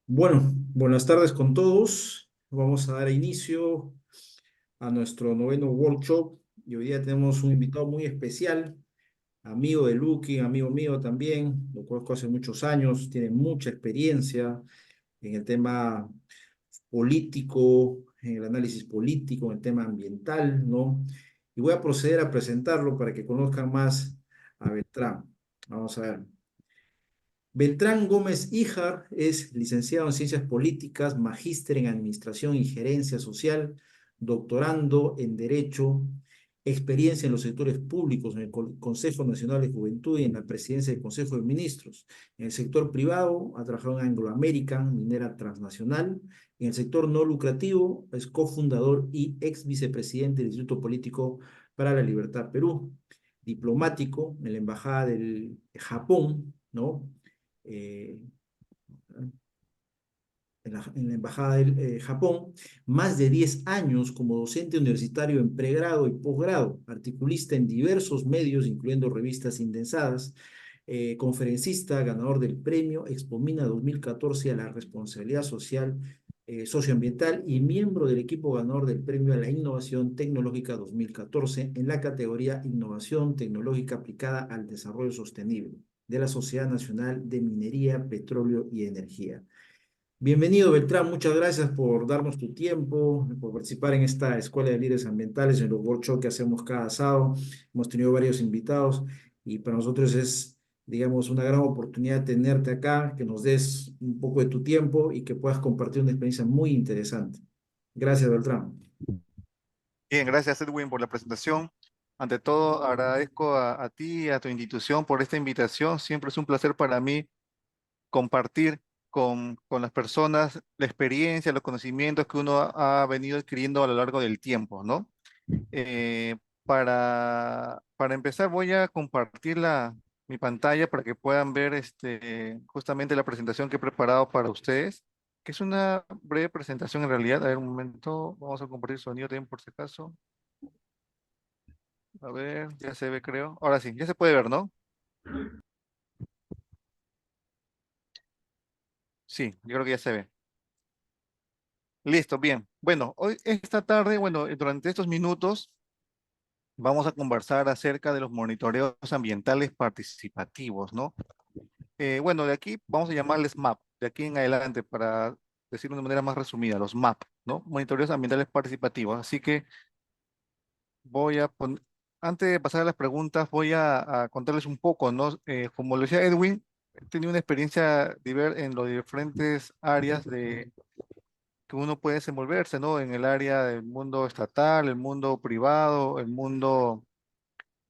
Bueno, buenas tardes con todos. Vamos a dar inicio a nuestro noveno workshop y hoy día tenemos un invitado muy especial, amigo de Lucky, amigo mío también, lo conozco hace muchos años, tiene mucha experiencia en el tema político, en el análisis político, en el tema ambiental, ¿no? Y voy a proceder a presentarlo para que conozcan más a Beltrán. Vamos a ver. Beltrán Gómez Híjar es licenciado en Ciencias Políticas, magíster en Administración y Gerencia Social, doctorando en Derecho, experiencia en los sectores públicos, en el Consejo Nacional de Juventud y en la presidencia del Consejo de Ministros. En el sector privado ha trabajado en Anglo American, minera transnacional. En el sector no lucrativo es cofundador y ex vicepresidente del Instituto Político para la Libertad Perú, diplomático en la Embajada del Japón, ¿no? eh, en la Embajada de Japón, más de 10 años como docente universitario en pregrado y posgrado, articulista en diversos medios, incluyendo revistas indensadas, conferencista, ganador del premio Expomina 2014 a la responsabilidad social socioambiental y miembro del equipo ganador del premio a la innovación tecnológica 2014 en la categoría Innovación Tecnológica aplicada al desarrollo sostenible de la Sociedad Nacional de Minería, Petróleo y Energía. Bienvenido, Beltrán. Muchas gracias por darnos tu tiempo, por participar en esta Escuela de Líderes Ambientales, en los workshops que hacemos cada sábado. Hemos tenido varios invitados y para nosotros es, digamos, una gran oportunidad tenerte acá, que nos des un poco de tu tiempo y que puedas compartir una experiencia muy interesante. Gracias, Beltrán. Bien, gracias Edwin por la presentación. Ante todo, agradezco a ti y a tu institución por esta invitación. Siempre es un placer para mí compartir con las personas la experiencia, los conocimientos que uno ha venido adquiriendo a lo largo del tiempo, ¿no? Eh, para empezar, voy a compartir mi pantalla para que puedan ver justamente la presentación que he preparado para ustedes, que es una breve presentación en realidad. A ver, un momento, vamos a compartir sonido también por si acaso. A ver, ya se ve, creo. Ahora sí, ya se puede ver, ¿no? Sí, yo creo que ya se ve. Listo, bien. Bueno, hoy, esta tarde, bueno, durante estos minutos vamos a conversar acerca de los monitoreos ambientales participativos, ¿no? Bueno, de aquí vamos a llamarles MAP, de aquí en adelante, para decirlo de manera más resumida, los MAP, ¿no? Monitoreos ambientales participativos. Así que voy a poner, antes de pasar a las preguntas, voy a contarles un poco, ¿no? Como lo decía Edwin, he tenido una experiencia en las diferentes áreas que uno puede desenvolverse, ¿no? En el área del mundo estatal, el mundo privado, el mundo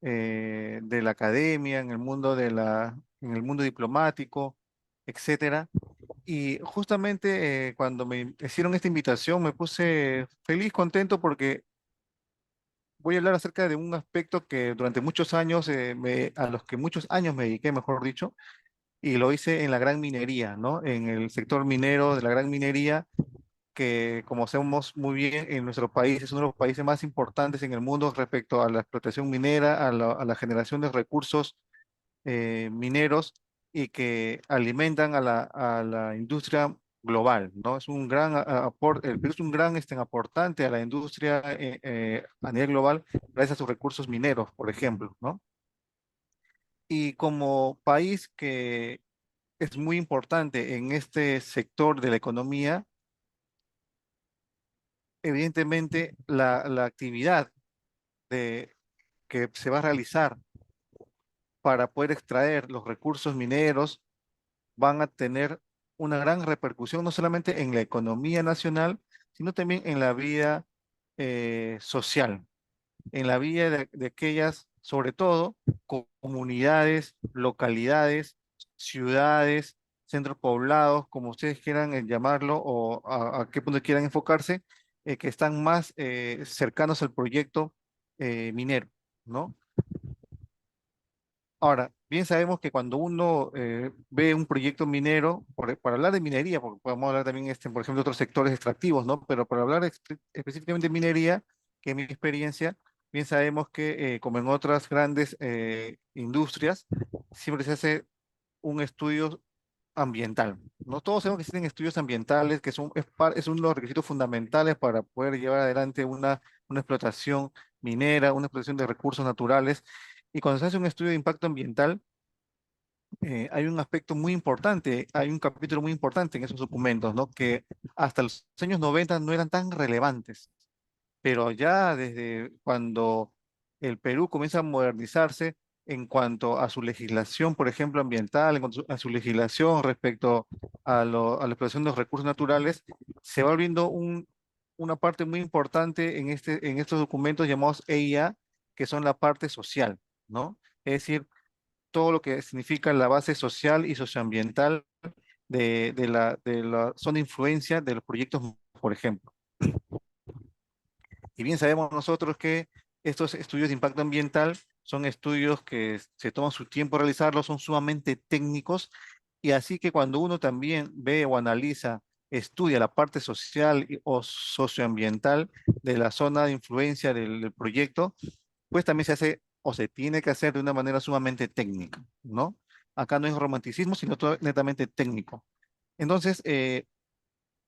de la academia, en el mundo diplomático, etcétera. Y justamente cuando me hicieron esta invitación me puse feliz, contento porque voy a hablar acerca de un aspecto que durante muchos años, a los que muchos años me dediqué, mejor dicho, y lo hice en la gran minería, ¿no? En el sector minero de la gran minería, que como sabemos muy bien, en nuestro país es uno de los países más importantes en el mundo respecto a la explotación minera, a la generación de recursos mineros y que alimentan a la industria global, ¿no? Es un gran aporte, el Perú es un gran aportante a la industria a nivel global gracias a sus recursos mineros, por ejemplo, ¿no? Y como país que es muy importante en este sector de la economía, evidentemente la actividad de, que se va a realizar para poder extraer los recursos mineros van a tener una gran repercusión no solamente en la economía nacional, sino también en la vida social, en la vida de aquellas, sobre todo, comunidades, localidades, ciudades, centros poblados, como ustedes quieran llamarlo, o a qué punto quieran enfocarse, que están más cercanos al proyecto minero, ¿no? Ahora, bien sabemos que cuando uno ve un proyecto minero, para hablar de minería, porque podemos hablar también, por ejemplo, de otros sectores extractivos, ¿no? Pero para hablar específicamente de minería, que en mi experiencia, bien sabemos que, como en otras grandes industrias, siempre se hace un estudio ambiental, ¿no? Todos sabemos que existen estudios ambientales, que son, es uno de los requisitos fundamentales para poder llevar adelante una explotación minera, una explotación de recursos naturales. Y cuando se hace un estudio de impacto ambiental, hay un aspecto muy importante, hay un capítulo muy importante en esos documentos, ¿no? Que hasta los años 90 no eran tan relevantes, pero ya desde cuando el Perú comienza a modernizarse en cuanto a su legislación, por ejemplo, ambiental, en cuanto a su legislación respecto a la explotación de los recursos naturales, se va volviendo una parte muy importante en estos documentos llamados EIA, que son la parte social, ¿no? Es decir, todo lo que significa la base social y socioambiental de la zona de influencia de los proyectos, por ejemplo. Y bien sabemos nosotros que estos estudios de impacto ambiental son estudios que se toman su tiempo realizarlos, son sumamente técnicos, y así que cuando uno también ve o analiza, estudia la parte social o socioambiental de la zona de influencia del proyecto, pues también se hace o se tiene que hacer de una manera sumamente técnica, ¿no? Acá no es romanticismo, sino todo netamente técnico. Entonces,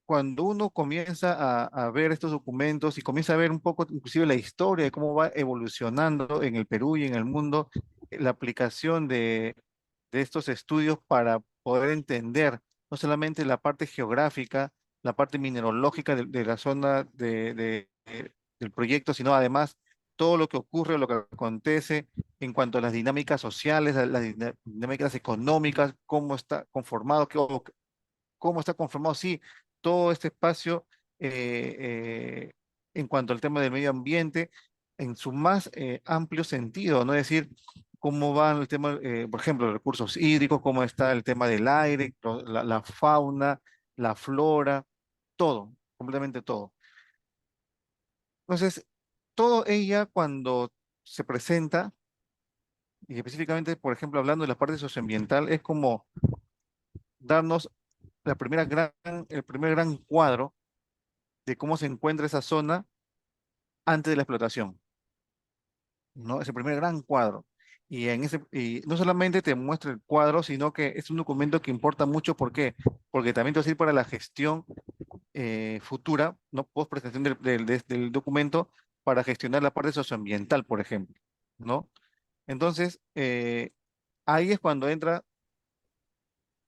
cuando uno comienza a ver estos documentos y comienza a ver un poco inclusive la historia de cómo va evolucionando en el Perú y en el mundo, la aplicación de estos estudios para poder entender no solamente la parte geográfica, la parte mineralógica de la zona del proyecto, sino además todo lo que ocurre, lo que acontece en cuanto a las dinámicas sociales, a las dinámicas económicas, cómo está conformado, cómo está conformado, sí, todo este espacio eh, eh, en cuanto al tema del medio ambiente en su más amplio sentido, ¿no? Es decir, cómo va el tema, por ejemplo, los recursos hídricos, cómo está el tema del aire, la fauna, la flora, todo, completamente todo. Entonces, todo ella cuando se presenta, y específicamente, por ejemplo, hablando de la parte socioambiental, es como darnos el primer gran cuadro de cómo se encuentra esa zona antes de la explotación, ¿no? Es el primer gran cuadro. Y no solamente te muestra el cuadro, sino que es un documento que importa mucho. ¿Por qué? Porque también te va a servir para la gestión futura, ¿no? Post presentación del documento, para gestionar la parte socioambiental, por ejemplo, ¿no? Entonces, ahí es cuando entra.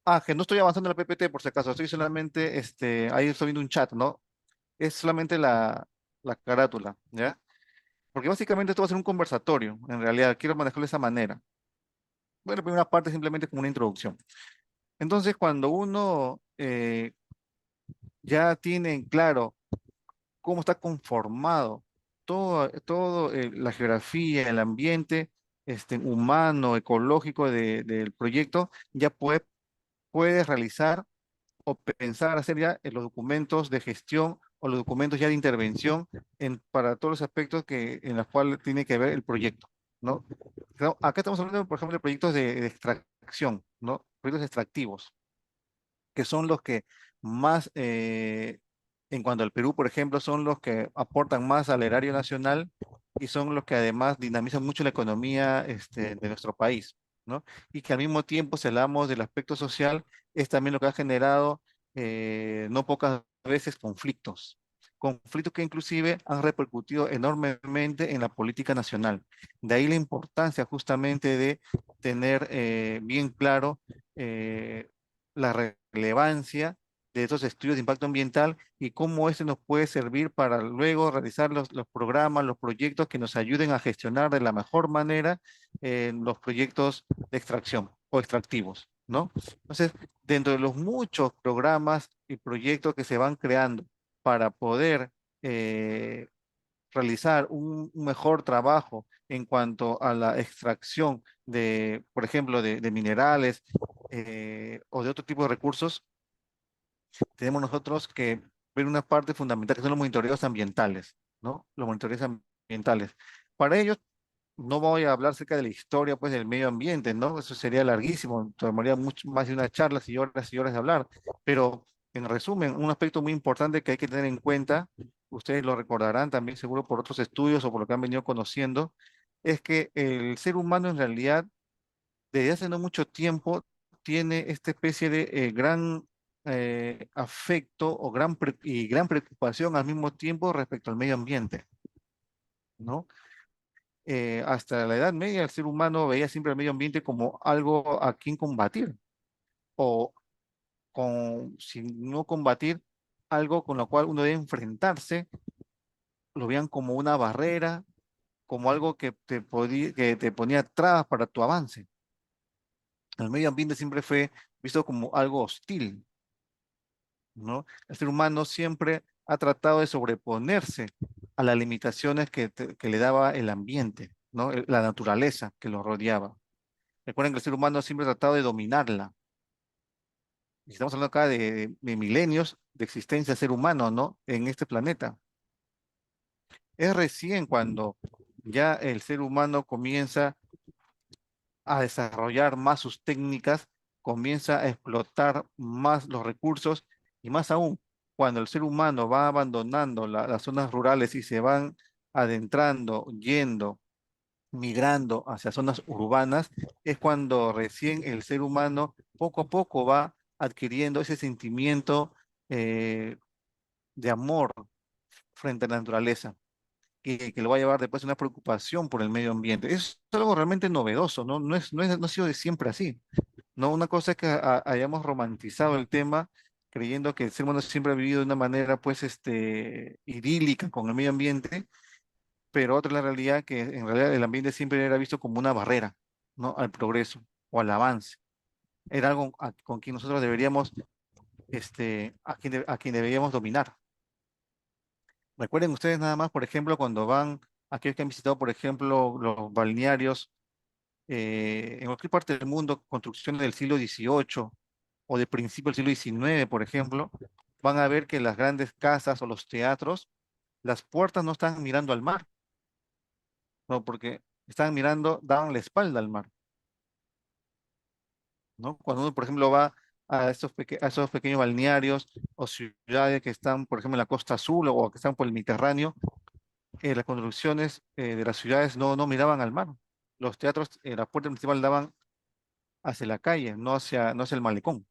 Ah, que no estoy avanzando en la PPT por si acaso, estoy solamente, ahí estoy viendo un chat, ¿no? Es solamente la carátula, ¿ya? Porque básicamente esto va a ser un conversatorio, en realidad, quiero manejarlo de esa manera. Bueno, la primera parte es simplemente como una introducción. Entonces, cuando uno ya tiene en claro cómo está conformado todo la geografía, el ambiente humano, ecológico del proyecto, ya puede realizar o pensar hacer ya los documentos de gestión o los documentos ya de intervención para todos los aspectos en los cuales tiene que ver el proyecto, ¿no? Claro, acá estamos hablando, por ejemplo, de proyectos de extracción, ¿no? Proyectos extractivos, que son los que más, en cuanto al Perú, por ejemplo, son los que aportan más al erario nacional y son los que además dinamizan mucho la economía de nuestro país, ¿no? Y que al mismo tiempo, si hablamos del aspecto social, es también lo que ha generado no pocas veces conflictos. Conflictos que inclusive han repercutido enormemente en la política nacional. De ahí la importancia justamente de tener bien claro eh, la relevancia de estos estudios de impacto ambiental y cómo este nos puede servir para luego realizar los programas, los proyectos que nos ayuden a gestionar de la mejor manera los proyectos de extracción o extractivos, ¿no? Entonces, dentro de los muchos programas y proyectos que se van creando para poder eh, realizar un mejor trabajo en cuanto a la extracción de, por ejemplo, de minerales o de otro tipo de recursos, tenemos nosotros que ver una parte fundamental que son los monitoreos ambientales, ¿no? Los monitoreos ambientales. Para ellos, no voy a hablar acerca de la historia, pues, del medio ambiente, ¿no? Eso sería larguísimo, tomaría mucho más de una charla y horas de hablar. Pero, en resumen, un aspecto muy importante que hay que tener en cuenta, ustedes lo recordarán también seguro por otros estudios o por lo que han venido conociendo, es que el ser humano en realidad, desde hace no mucho tiempo, tiene esta especie de gran afecto o gran preocupación al mismo tiempo respecto al medio ambiente, ¿no? Hasta la Edad Media el ser humano veía siempre el medio ambiente como algo a quien combatir, o si no combatir, algo con lo cual uno debe enfrentarse, lo veían como una barrera, como algo que te ponía trabas para tu avance. El medio ambiente siempre fue visto como algo hostil, ¿no? El ser humano siempre ha tratado de sobreponerse a las limitaciones que le daba el ambiente, ¿no? La naturaleza que lo rodeaba. Recuerden que el ser humano siempre ha tratado de dominarla. Y estamos hablando acá de milenios de existencia del ser humano, ¿no? En este planeta. Es recién cuando ya el ser humano comienza a desarrollar más sus técnicas, comienza a explotar más los recursos y más aún cuando el ser humano va abandonando las zonas rurales y se van adentrando, yendo, migrando hacia zonas urbanas, es cuando recién el ser humano poco a poco va adquiriendo ese sentimiento eh, de amor frente a la naturaleza que lo va a llevar después a una preocupación por el medio ambiente. Es algo realmente novedoso, ¿no? No ha sido de siempre así, ¿no? Una cosa es que hayamos romantizado el tema creyendo que el ser humano siempre ha vivido de una manera, pues, idílica con el medio ambiente, pero otra es la realidad que en realidad el ambiente siempre era visto como una barrera, ¿no? Al progreso o al avance. Era algo con quien nosotros deberíamos, a quien deberíamos dominar. Recuerden ustedes nada más, por ejemplo, cuando van, aquellos que han visitado, por ejemplo, los balnearios en cualquier parte del mundo, construcciones del siglo XVIII o de principio del siglo XIX, por ejemplo, van a ver que las grandes casas o los teatros, las puertas no están mirando al mar, ¿no? Porque están mirando, daban la espalda al mar, ¿no? Cuando uno, por ejemplo, va a esos pequeños balnearios o ciudades que están, por ejemplo, en la Costa Azul o que están por el Mediterráneo, las construcciones de las ciudades no miraban al mar. Los teatros, la puerta principal daban hacia la calle, no hacia el malecón.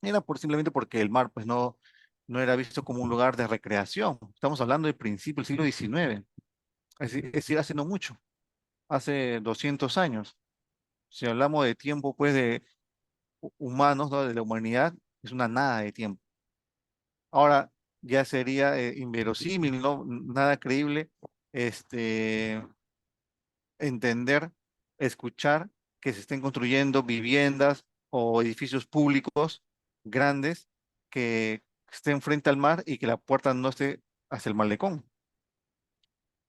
Era simplemente porque el mar pues no era visto como un lugar de recreación. Estamos hablando del principio del siglo XIX, es decir, hace no mucho, hace 200 años. Si hablamos de tiempo pues de humanos, ¿no? De la humanidad, es una nada de tiempo. Ahora ya sería inverosímil, ¿no? Nada creíble, este, entender, escuchar que se estén construyendo viviendas o edificios públicos grandes que estén frente al mar y que la puerta no esté hacia el malecón.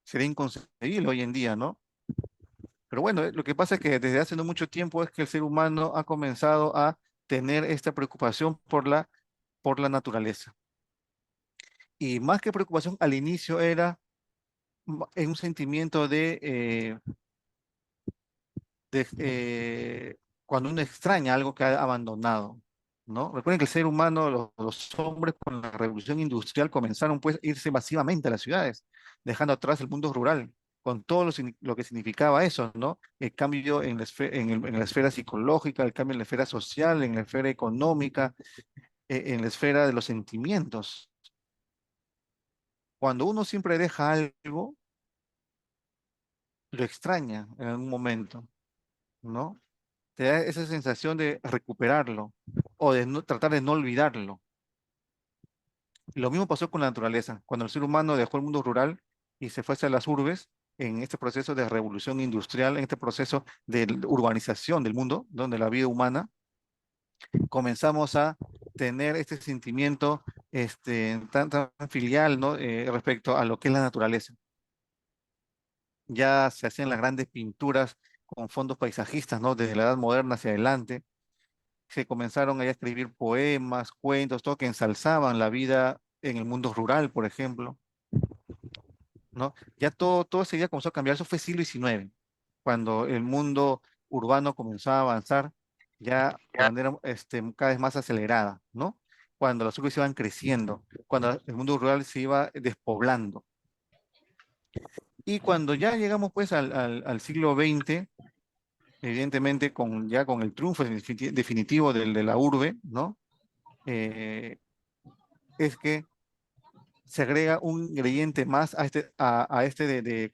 Sería inconcebible hoy en día, ¿no? Pero bueno, lo que pasa es que desde hace no mucho tiempo es que el ser humano ha comenzado a tener esta preocupación por la naturaleza. Y más que preocupación, al inicio era un sentimiento cuando uno extraña algo que ha abandonado, ¿no? Recuerden que el ser humano, los hombres con la revolución industrial comenzaron pues a irse masivamente a las ciudades, dejando atrás el mundo rural, con todo lo que significaba eso, ¿no? El cambio en en la esfera psicológica, el cambio en la esfera social, en la esfera económica, en la esfera de los sentimientos. Cuando uno siempre deja algo, lo extraña en algún momento, ¿no? Te da esa sensación de recuperarlo o de tratar de no olvidarlo. Lo mismo pasó con la naturaleza. Cuando el ser humano dejó el mundo rural y se fue hacia las urbes, en este proceso de revolución industrial, en este proceso de urbanización del mundo, donde la vida humana, comenzamos a tener este sentimiento tan filial, ¿no? Respecto a lo que es la naturaleza. Ya se hacían las grandes pinturas con fondos paisajistas, ¿no? Desde la Edad Moderna hacia adelante se comenzaron a escribir poemas, cuentos, todo que ensalzaban la vida en el mundo rural, por ejemplo, ¿no? Ya todo ese día comenzó a cambiar. Eso fue siglo XIX, cuando el mundo urbano comenzó a avanzar ya de manera cada vez más acelerada, ¿no? Cuando las urbes iban creciendo, cuando el mundo rural se iba despoblando. Y cuando ya llegamos pues al siglo XX, evidentemente ya con el triunfo definitivo de la urbe, ¿no? Eh, es que se agrega un ingrediente más a este de-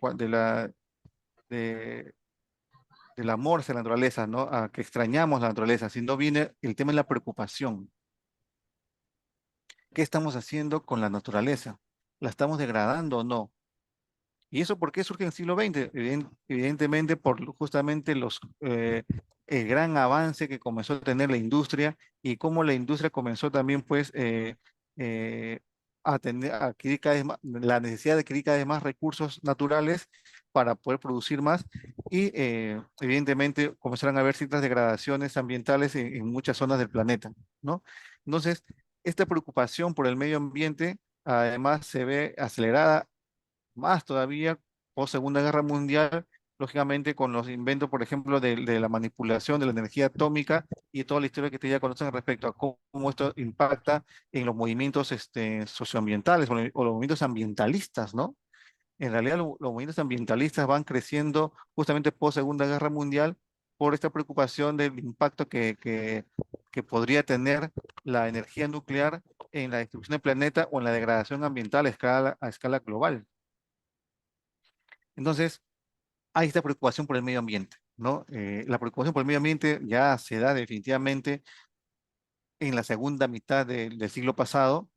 del amor hacia la naturaleza, ¿no? A que extrañamos la naturaleza, si no viene el tema de la preocupación. ¿Qué estamos haciendo con la naturaleza? ¿La estamos degradando o no? ¿Y eso por qué surge en el siglo XX? Evidentemente por justamente el gran avance que comenzó a tener la industria y cómo la industria comenzó también pues eh, a adquirir cada vez más, la necesidad de adquirir cada vez más recursos naturales para poder producir más y evidentemente comenzaron a haber ciertas degradaciones ambientales en muchas zonas del planeta, ¿no? Entonces, esta preocupación por el medio ambiente además se ve acelerada más todavía post Segunda Guerra Mundial, lógicamente con los inventos, por ejemplo, de la manipulación de la energía atómica y toda la historia que ustedes ya conocen respecto a cómo esto impacta en los movimientos socioambientales o los movimientos ambientalistas, ¿no? En realidad los movimientos ambientalistas van creciendo justamente post Segunda Guerra Mundial por esta preocupación del impacto que podría tener la energía nuclear en la destrucción del planeta o en la degradación ambiental a escala global. Entonces, hay esta preocupación por el medio ambiente, ¿no? La preocupación por el medio ambiente ya se da definitivamente en la segunda mitad del siglo pasado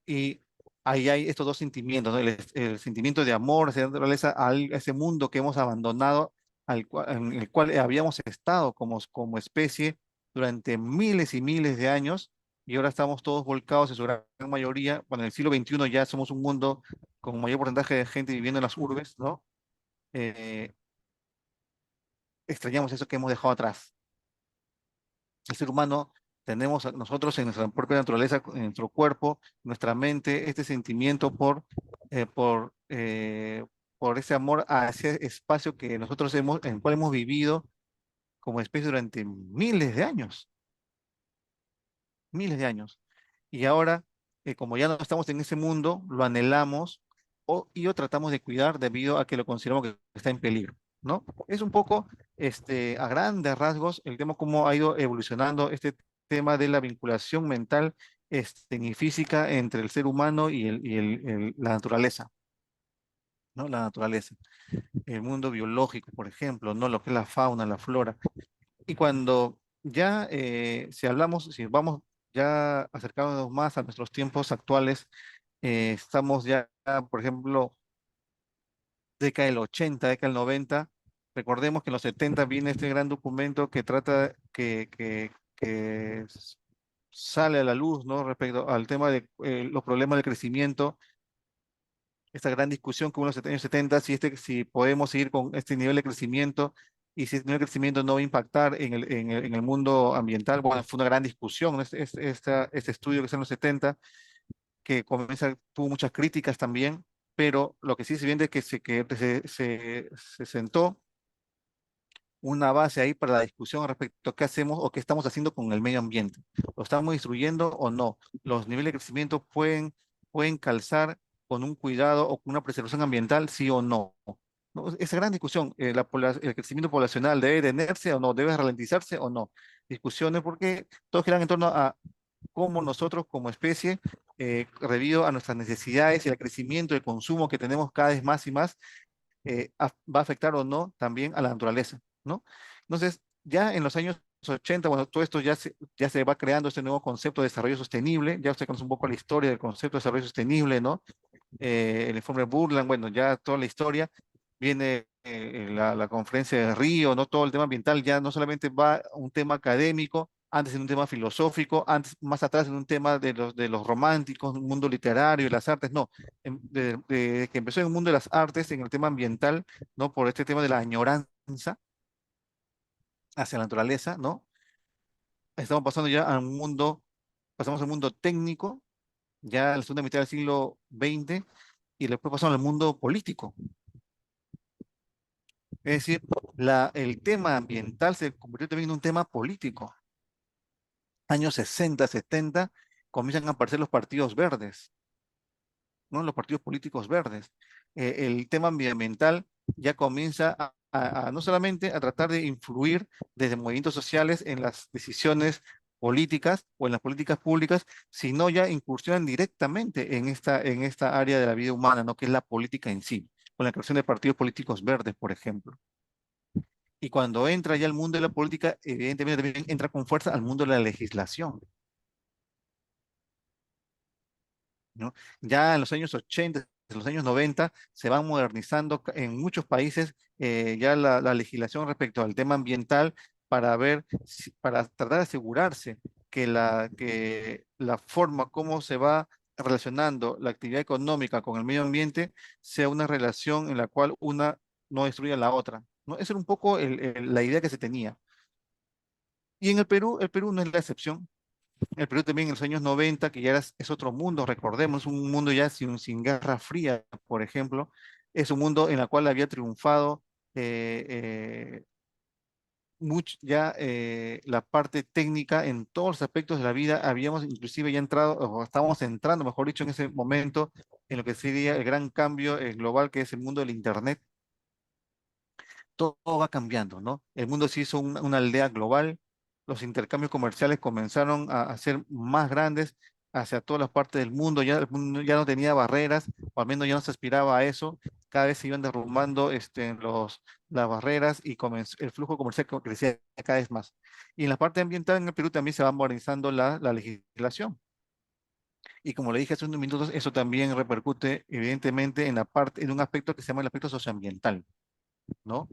y ahí hay estos dos sentimientos, ¿no? El sentimiento de amor hacia la naturaleza, a ese mundo que hemos abandonado, en el cual habíamos estado como especie durante miles y miles de años y ahora estamos todos volcados en su gran mayoría, bueno, en el siglo XXI ya somos un mundo con mayor porcentaje de gente viviendo en las urbes, ¿no? Eh, extrañamos eso que hemos dejado atrás. El ser humano tenemos nosotros en nuestra propia naturaleza, en nuestro cuerpo, nuestra mente, este sentimiento eh, por, eh, por ese amor a ese espacio que nosotros en el cual hemos vivido como especie durante miles de años, miles de años. Y ahora, como ya no estamos en ese mundo, lo anhelamos y o tratamos de cuidar debido a que lo consideramos que está en peligro, ¿no? Es un poco, a grandes rasgos, el tema cómo ha ido evolucionando este tema de la vinculación mental, y física entre el ser humano y la naturaleza, ¿no? La naturaleza, el mundo biológico, por ejemplo, ¿no? Lo que es la fauna, la flora. Y cuando ya, si vamos ya acercándonos más a nuestros tiempos actuales, estamos ya, por ejemplo, década del 80, década del 90. Recordemos que en los 70 viene este gran documento que trata, sale a la luz, ¿no? Respecto al tema de los problemas del crecimiento, esta gran discusión que hubo en los años 70, si podemos seguir con este nivel de crecimiento y si este nivel de crecimiento no va a impactar en el mundo ambiental. Bueno, fue una gran discusión, ¿no? Este estudio que está en los 70 tuvo muchas críticas también, pero lo que sí se viene es se sentó una base ahí para la discusión respecto a qué hacemos o qué estamos haciendo con el medio ambiente. ¿Lo estamos destruyendo o no? ¿Los niveles de crecimiento pueden calzar con un cuidado o con una preservación ambiental, sí o no? ¿No? Esa gran discusión, el crecimiento poblacional debe detenerse o no, debe ralentizarse o no. Discusiones porque todos giran en torno a cómo nosotros como especie, debido a nuestras necesidades y al crecimiento y el consumo que tenemos cada vez más y más, va a afectar o no también a la naturaleza, ¿no? Entonces, ya en los años 80, bueno, todo esto ya se va creando este nuevo concepto de desarrollo sostenible, ya usted conoce un poco la historia del concepto de desarrollo sostenible, ¿no? El informe Burland, bueno, ya toda la historia, viene la conferencia de Río, ¿no? Todo el tema ambiental ya no solamente va a un tema académico, antes en un tema filosófico, antes más atrás en un tema de los románticos, un mundo literario y las artes, no, de que empezó en el mundo de las artes, en el tema ambiental, ¿no? Por este tema de la añoranza hacia la naturaleza, ¿no? Estamos pasando ya a un mundo, pasamos al mundo técnico, ya en la segunda mitad del siglo XX, y después pasamos al mundo político. Es decir, el tema ambiental se convirtió también en un tema político. Años 60, 70, comienzan a aparecer los partidos verdes, ¿no? Los partidos políticos verdes. El tema ambiental ya comienza no solamente a tratar de influir desde movimientos sociales en las decisiones políticas o en las políticas públicas, sino ya incursionan directamente en esta área de la vida humana, ¿no? Que es la política en sí, con la creación de partidos políticos verdes, por ejemplo. Y cuando entra ya el mundo de la política, evidentemente también entra con fuerza al mundo de la legislación, ¿no? Ya en los años 80, en los años 90, se van modernizando en muchos países ya la legislación respecto al tema ambiental para ver, para tratar de asegurarse que la forma como se va relacionando la actividad económica con el medio ambiente sea una relación en la cual una no destruya a la otra, ¿no? Esa era un poco la idea que se tenía. Y en el Perú no es la excepción. El Perú también en los años 90, que ya es otro mundo, recordemos, un mundo ya sin Guerra Fría, por ejemplo, es un mundo en el cual había triunfado eh, eh, ya la parte técnica en todos los aspectos de la vida. Habíamos inclusive ya entrado, o estábamos entrando, mejor dicho, en ese momento, en lo que sería el gran cambio global, que es el mundo del Internet. Todo va cambiando, ¿no? El mundo se hizo una aldea global, los intercambios comerciales comenzaron a ser más grandes hacia todas las partes del mundo, ya el mundo ya no tenía barreras, o al menos ya no se aspiraba a eso, cada vez se iban derrumbando las barreras y el flujo comercial crecía cada vez más. Y en la parte ambiental en el Perú también se va modernizando la legislación. Y como le dije hace unos minutos, eso también repercute evidentemente en un aspecto que se llama el aspecto socioambiental, ¿no?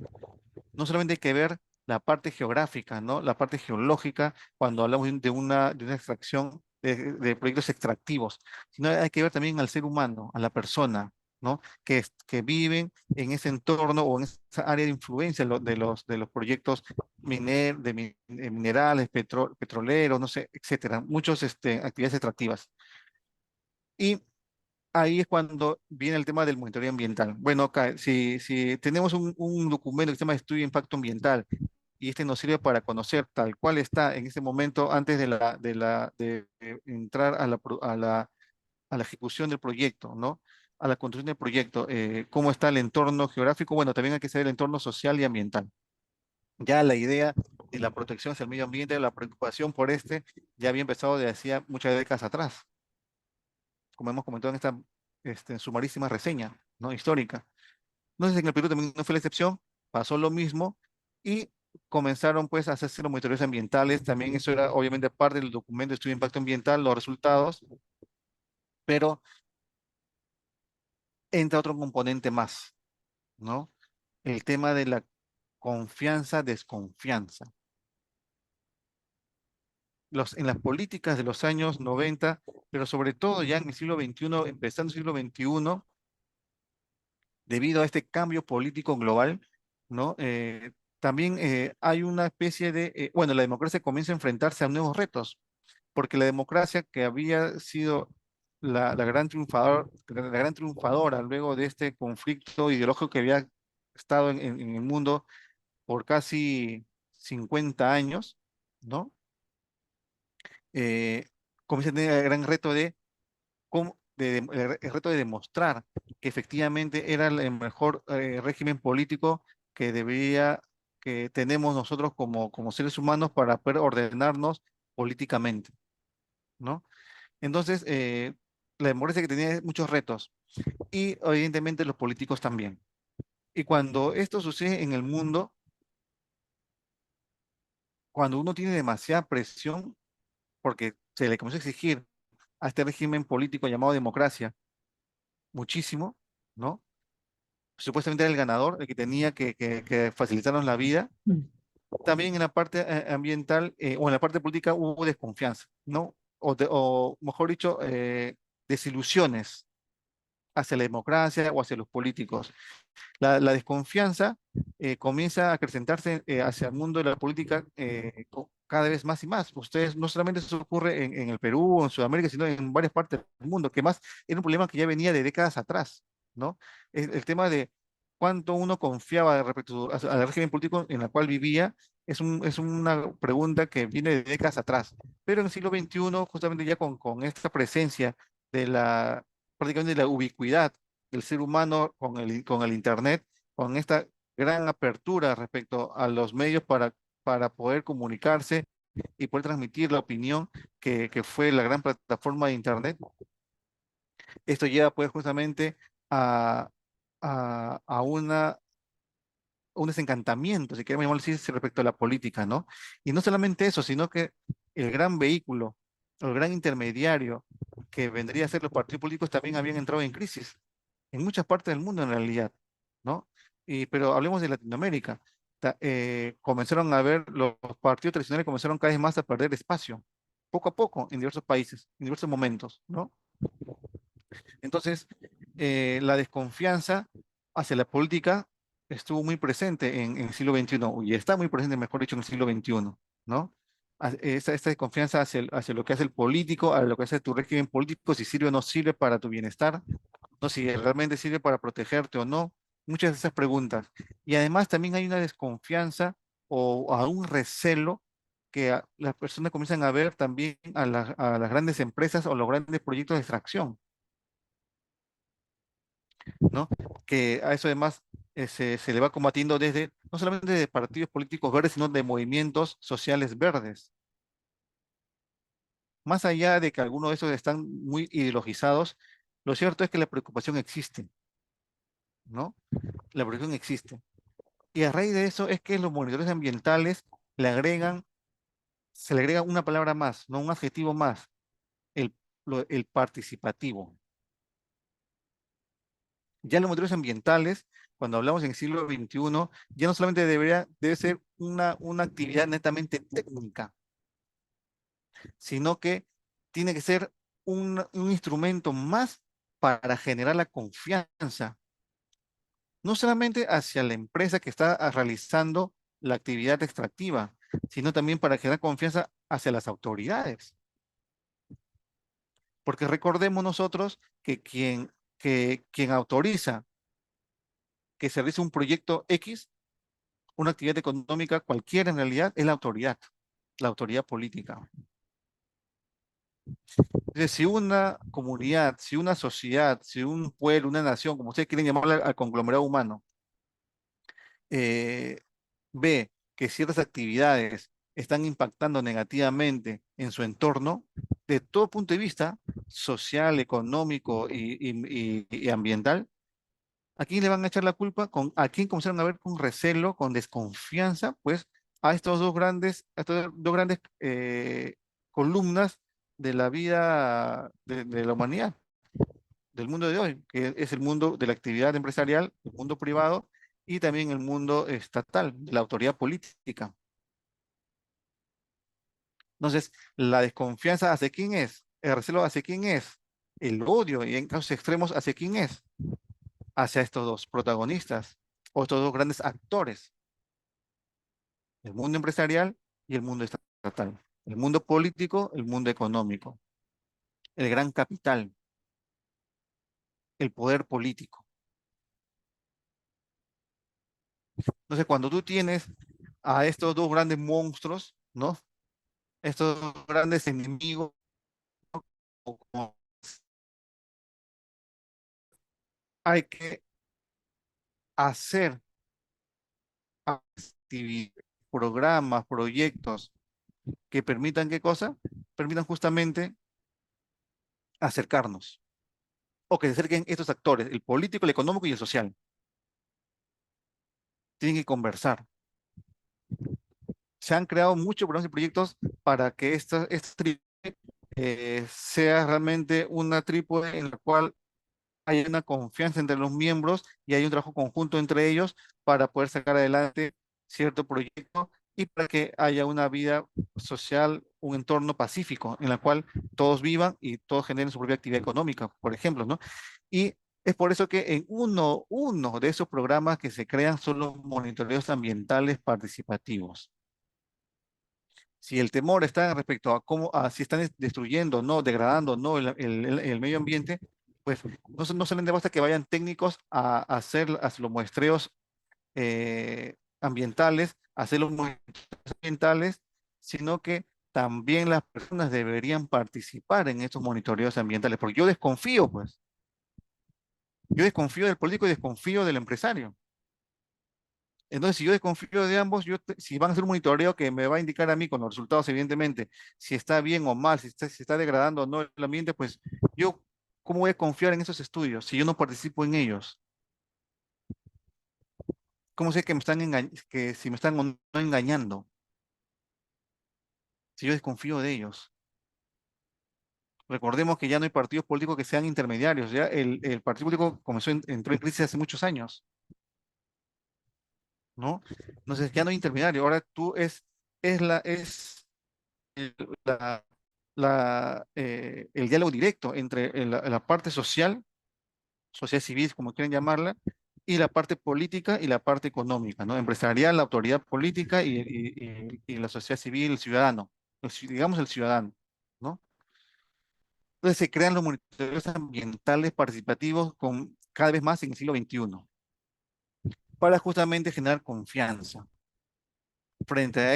No solamente hay que ver la parte geográfica, ¿no? La parte geológica cuando hablamos de una extracción de proyectos extractivos, sino hay que ver también al ser humano, a la persona, ¿no? Que viven en ese entorno o en esa área de influencia de los proyectos minerales, petroleros, no sé, etcétera, muchas actividades extractivas. Y ahí es cuando viene el tema del monitoreo ambiental. Bueno, si tenemos un documento que se llama Estudio de Impacto Ambiental y este nos sirve para conocer tal cual está en ese momento antes de entrar a la ejecución del proyecto, ¿no? A la construcción del proyecto, cómo está el entorno geográfico. Bueno, también hay que saber el entorno social y ambiental. Ya la idea de la protección hacia el medio ambiente, la preocupación por ya había empezado de hacía muchas décadas atrás, como hemos comentado en en sumarísima reseña, ¿no? Histórica. No sé si en el Perú también no fue la excepción, pasó lo mismo y comenzaron pues a hacerse los monitoreos ambientales. También eso era obviamente parte del documento de estudio de impacto ambiental, los resultados, pero entra otro componente más, ¿no? El tema de la confianza, desconfianza. En las políticas de los años 90, pero sobre todo ya en el siglo XXI, empezando el siglo XXI, debido a este cambio político global, ¿no? También hay una especie bueno, la democracia comienza a enfrentarse a nuevos retos, porque la democracia que había sido la gran triunfadora luego de este conflicto ideológico que había estado en el mundo por casi 50 años, ¿no? Eh, Comienza a tener el gran reto el reto de demostrar que efectivamente era el mejor régimen político que que tenemos nosotros como seres humanos para poder ordenarnos políticamente, ¿no? Entonces, la democracia que tenía muchos retos y evidentemente los políticos también. Y cuando esto sucede en el mundo, cuando uno tiene demasiada presión, porque se le comienza a exigir a este régimen político llamado democracia muchísimo, ¿no? Supuestamente era el ganador, el que tenía que facilitarnos la vida. También en la parte ambiental o en la parte política hubo desconfianza, ¿no? O mejor dicho, desilusiones hacia la democracia o hacia los políticos. La desconfianza comienza a acrecentarse hacia el mundo de la política cada vez más y más. Ustedes, no solamente eso ocurre en el Perú o en Sudamérica, sino en varias partes del mundo, que más era un problema que ya venía de décadas atrás, ¿no? El tema de cuánto uno confiaba respecto al régimen político en el cual vivía es una pregunta que viene de décadas atrás. Pero en el siglo XXI, justamente ya con esta presencia de prácticamente de la ubicuidad del ser humano con el Internet, con esta gran apertura respecto a los medios para poder comunicarse y poder transmitir la opinión que fue la gran plataforma de Internet. Esto lleva pues justamente a, a un desencantamiento, si queremos llamarlo así, respecto a la política, ¿no? Y no solamente eso, sino que el gran vehículo, el gran intermediario que vendría a ser los partidos políticos también habían entrado en crisis en muchas partes del mundo en realidad, ¿no? Pero hablemos de Latinoamérica. Comenzaron a ver, los partidos tradicionales comenzaron cada vez más a perder espacio, poco a poco, en diversos países, en diversos momentos, ¿no? Entonces, la desconfianza hacia la política estuvo muy presente en el siglo XXI, y está muy presente, mejor dicho, en el siglo XXI, ¿no? Esta desconfianza hacia lo que hace el político, a lo que hace tu régimen político, si sirve o no sirve para tu bienestar, no si realmente sirve para protegerte o no, muchas de esas preguntas. Y además también hay una desconfianza o a un recelo que las personas comienzan a ver también a las grandes empresas o los grandes proyectos de extracción, ¿no? Que a eso además se le va combatiendo desde, no solamente de partidos políticos verdes, sino de movimientos sociales verdes. Más allá de que algunos de esos están muy ideologizados, lo cierto es que la preocupación existe, ¿no? La preocupación existe. Y a raíz de eso es que los monitores ambientales le agregan, se le agrega una palabra más, no un adjetivo más, el, el participativo. Ya los monitores ambientales, cuando hablamos en el siglo XXI, ya no solamente debe ser una actividad netamente técnica, sino que tiene que ser un instrumento más para generar la confianza, no solamente hacia la empresa que está realizando la actividad extractiva, sino también para generar confianza hacia las autoridades. Porque recordemos nosotros que quien autoriza que se realice un proyecto X, una actividad económica cualquiera en realidad, es la autoridad política. Entonces, si una comunidad, si una sociedad, si un pueblo, una nación, como ustedes quieren llamarle al conglomerado humano, eh, ve que ciertas actividades están impactando negativamente en su entorno, de todo punto de vista, social, económico y ambiental, ¿a quién le van a echar la culpa? ¿A quién comenzaron a ver con recelo, con desconfianza? Pues a estas dos grandes columnas de la vida de la humanidad, del mundo de hoy, que es el mundo de la actividad empresarial, el mundo privado y también el mundo estatal, de la autoridad política. Entonces, la desconfianza hacia quién es, el recelo hacia quién es, el odio y en casos extremos hacia quién es, hacia estos dos protagonistas o estos dos grandes actores, el mundo empresarial y el mundo estatal, el mundo político, el mundo económico, el gran capital, el poder político. Entonces, cuando tú tienes a estos dos grandes monstruos, ¿no? Estos dos grandes enemigos, como hay que hacer actividades, programas, proyectos que permitan qué cosa? Permitan justamente acercarnos o que se acerquen estos actores, el político, el económico y el social. Tienen que conversar. Se han creado muchos programas y proyectos para que esta trípode sea realmente una trípode en la cual hay una confianza entre los miembros y hay un trabajo conjunto entre ellos para poder sacar adelante cierto proyecto y para que haya una vida social, un entorno pacífico en la cual todos vivan y todos generen su propia actividad económica, por ejemplo, ¿no? Y es por eso que en uno de esos programas que se crean son los monitoreos ambientales participativos. Si el temor está respecto a cómo, a si están destruyendo, no, degradando, no el medio ambiente, pues no solamente basta que vayan técnicos a hacer los muestreos ambientales, a hacer los muestreos ambientales, sino que también las personas deberían participar en estos monitoreos ambientales, porque yo desconfío, pues, yo desconfío del político y desconfío del empresario. Entonces, si yo desconfío de ambos, si van a hacer un monitoreo que me va a indicar a mí con los resultados, evidentemente, si está bien o mal, si está degradando o no el ambiente, pues yo, ¿cómo voy a confiar en esos estudios si yo no participo en ellos? ¿Cómo sé que que si me están o no engañando, si yo desconfío de ellos? Recordemos que ya no hay partidos políticos que sean intermediarios, ya el partido político entró en crisis hace muchos años, ¿no? Entonces ya no hay intermediario, ahora es la, el diálogo directo entre la parte social, sociedad civil, como quieren llamarla, y la parte política y la parte económica, ¿no? Empresarial, la autoridad política y la sociedad civil, el ciudadano, digamos el ciudadano, ¿no? Entonces se crean los monitores ambientales participativos cada vez más en el siglo XXI para justamente generar confianza frente a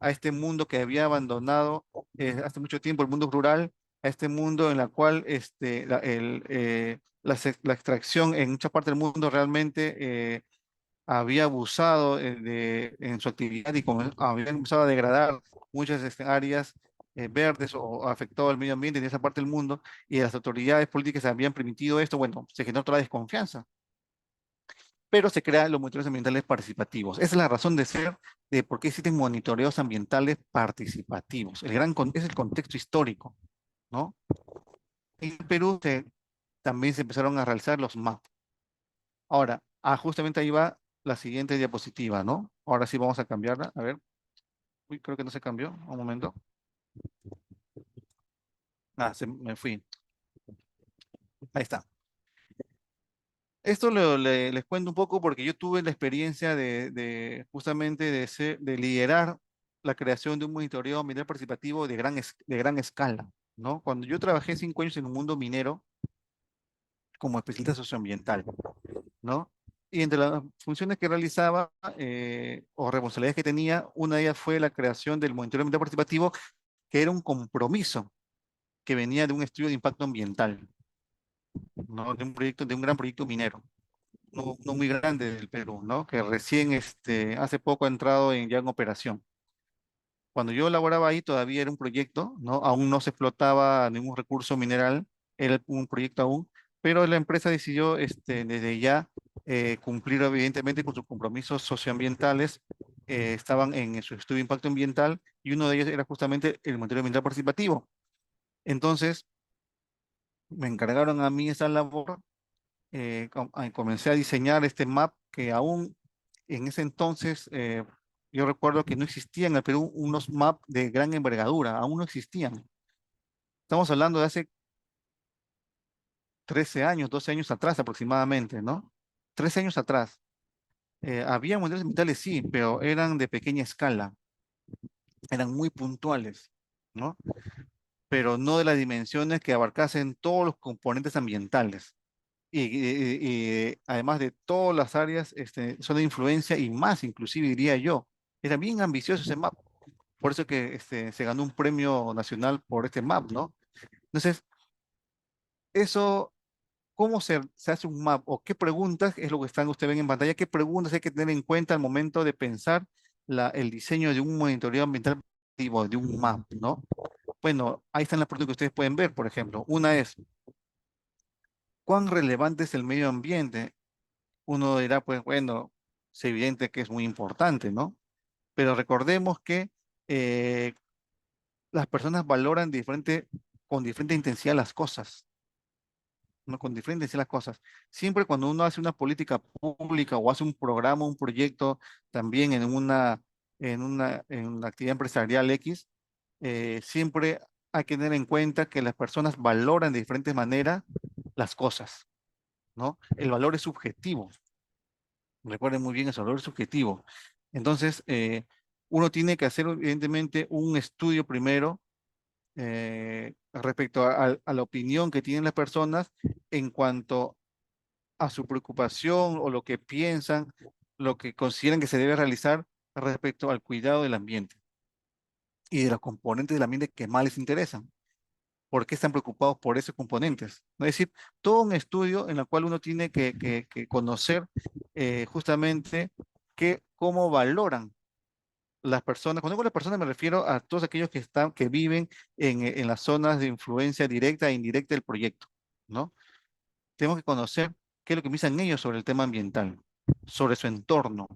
este mundo que había abandonado hace mucho tiempo, el mundo rural, a este mundo en el cual la extracción en muchas partes del mundo realmente había abusado en su actividad y había empezado a degradar muchas áreas verdes o afectado al medio ambiente en esa parte del mundo y las autoridades políticas habían permitido esto, bueno, se generó toda la desconfianza, pero se crean los monitores ambientales participativos. Esa es la razón de ser de por qué existen monitoreos ambientales participativos. Es el contexto histórico, ¿no? En Perú también se empezaron a realizar los MAP. Ahora, justamente ahí va la siguiente diapositiva, ¿no? Ahora sí vamos a cambiarla. A ver, uy, creo que no se cambió. Un momento. Me fui. Ahí está. Esto les cuento un poco porque yo tuve la experiencia justamente de liderar la creación de un monitoreo ambiental participativo de gran escala, ¿no? Cuando yo trabajé 5 años en un mundo minero como especialista socioambiental, ¿no? Y entre las funciones que realizaba o responsabilidades que tenía, una de ellas fue la creación del monitoreo ambiental participativo, que era un compromiso que venía de un estudio de impacto ambiental, ¿no? De un gran proyecto minero. No muy grande del Perú, ¿no? Que recién hace poco ha entrado ya en operación. Cuando yo laboraba ahí todavía era un proyecto, ¿no? Aún no se explotaba ningún recurso mineral, era un proyecto aún, pero la empresa decidió desde ya cumplir evidentemente con sus compromisos socioambientales, estaban en su estudio de impacto ambiental y uno de ellos era justamente el monitoreo ambiental participativo. Entonces me encargaron a mí esa labor, comencé a diseñar este map que aún en ese entonces, yo recuerdo que no existían en el Perú unos maps de gran envergadura, aún no existían. Estamos hablando de hace 13 años, 12 años atrás aproximadamente, ¿no? 13 años atrás. Había modelos ambientales, sí, pero eran de pequeña escala, eran muy puntuales, ¿no? Pero no de las dimensiones que abarcasen todos los componentes ambientales. Además de todas las áreas, son de influencia y más, inclusive diría yo. Era bien ambicioso ese mapa. Por eso que se ganó un premio nacional por este map, ¿no? Entonces, eso, ¿cómo se hace un map? ¿O qué preguntas es lo que ustedes ven en pantalla? ¿Qué preguntas hay que tener en cuenta al momento de pensar el diseño de un monitoreo ambiental activo, de un map, ¿no? Bueno, ahí están las preguntas que ustedes pueden ver, por ejemplo. Una es, ¿cuán relevante es el medio ambiente? Uno dirá, pues bueno, es evidente que es muy importante, ¿no? Pero recordemos que eh, las personas valoran con diferente intensidad las cosas, ¿no? Con diferente intensidad las cosas. Siempre cuando uno hace una política pública o hace un programa, un proyecto, también en una actividad empresarial X, siempre hay que tener en cuenta que las personas valoran de diferentes maneras las cosas, ¿no? El valor es subjetivo. Recuerden muy bien, el valor es subjetivo. Entonces, uno tiene que hacer evidentemente un estudio primero respecto a la opinión que tienen las personas en cuanto a su preocupación o lo que piensan, lo que consideran que se debe realizar respecto al cuidado del ambiente y de los componentes del ambiente que más les interesan. ¿Por qué están preocupados por esos componentes? ¿No? Es decir, todo un estudio en el cual uno tiene que conocer justamente cómo valoran las personas. Cuando digo las personas me refiero a todos aquellos que viven en las zonas de influencia directa e indirecta del proyecto, ¿no? Tenemos que conocer qué es lo que piensan ellos sobre el tema ambiental, sobre su entorno,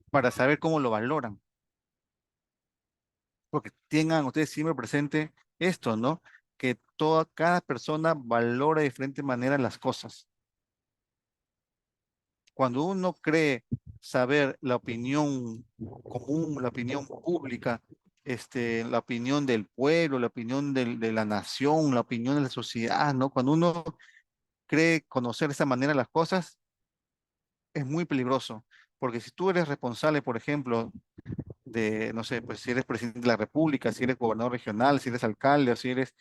para saber cómo lo valoran. Porque tengan ustedes siempre presente esto, ¿no? Que cada persona valora de diferente manera las cosas. Cuando uno cree saber la opinión común, la opinión pública, la opinión del pueblo, la opinión de la nación, la opinión de la sociedad, ¿no? Cuando uno cree conocer de esa manera las cosas, es muy peligroso. Porque si tú eres responsable, por ejemplo, no sé, pues si eres presidente de la República, si eres gobernador regional, si eres alcalde o si eres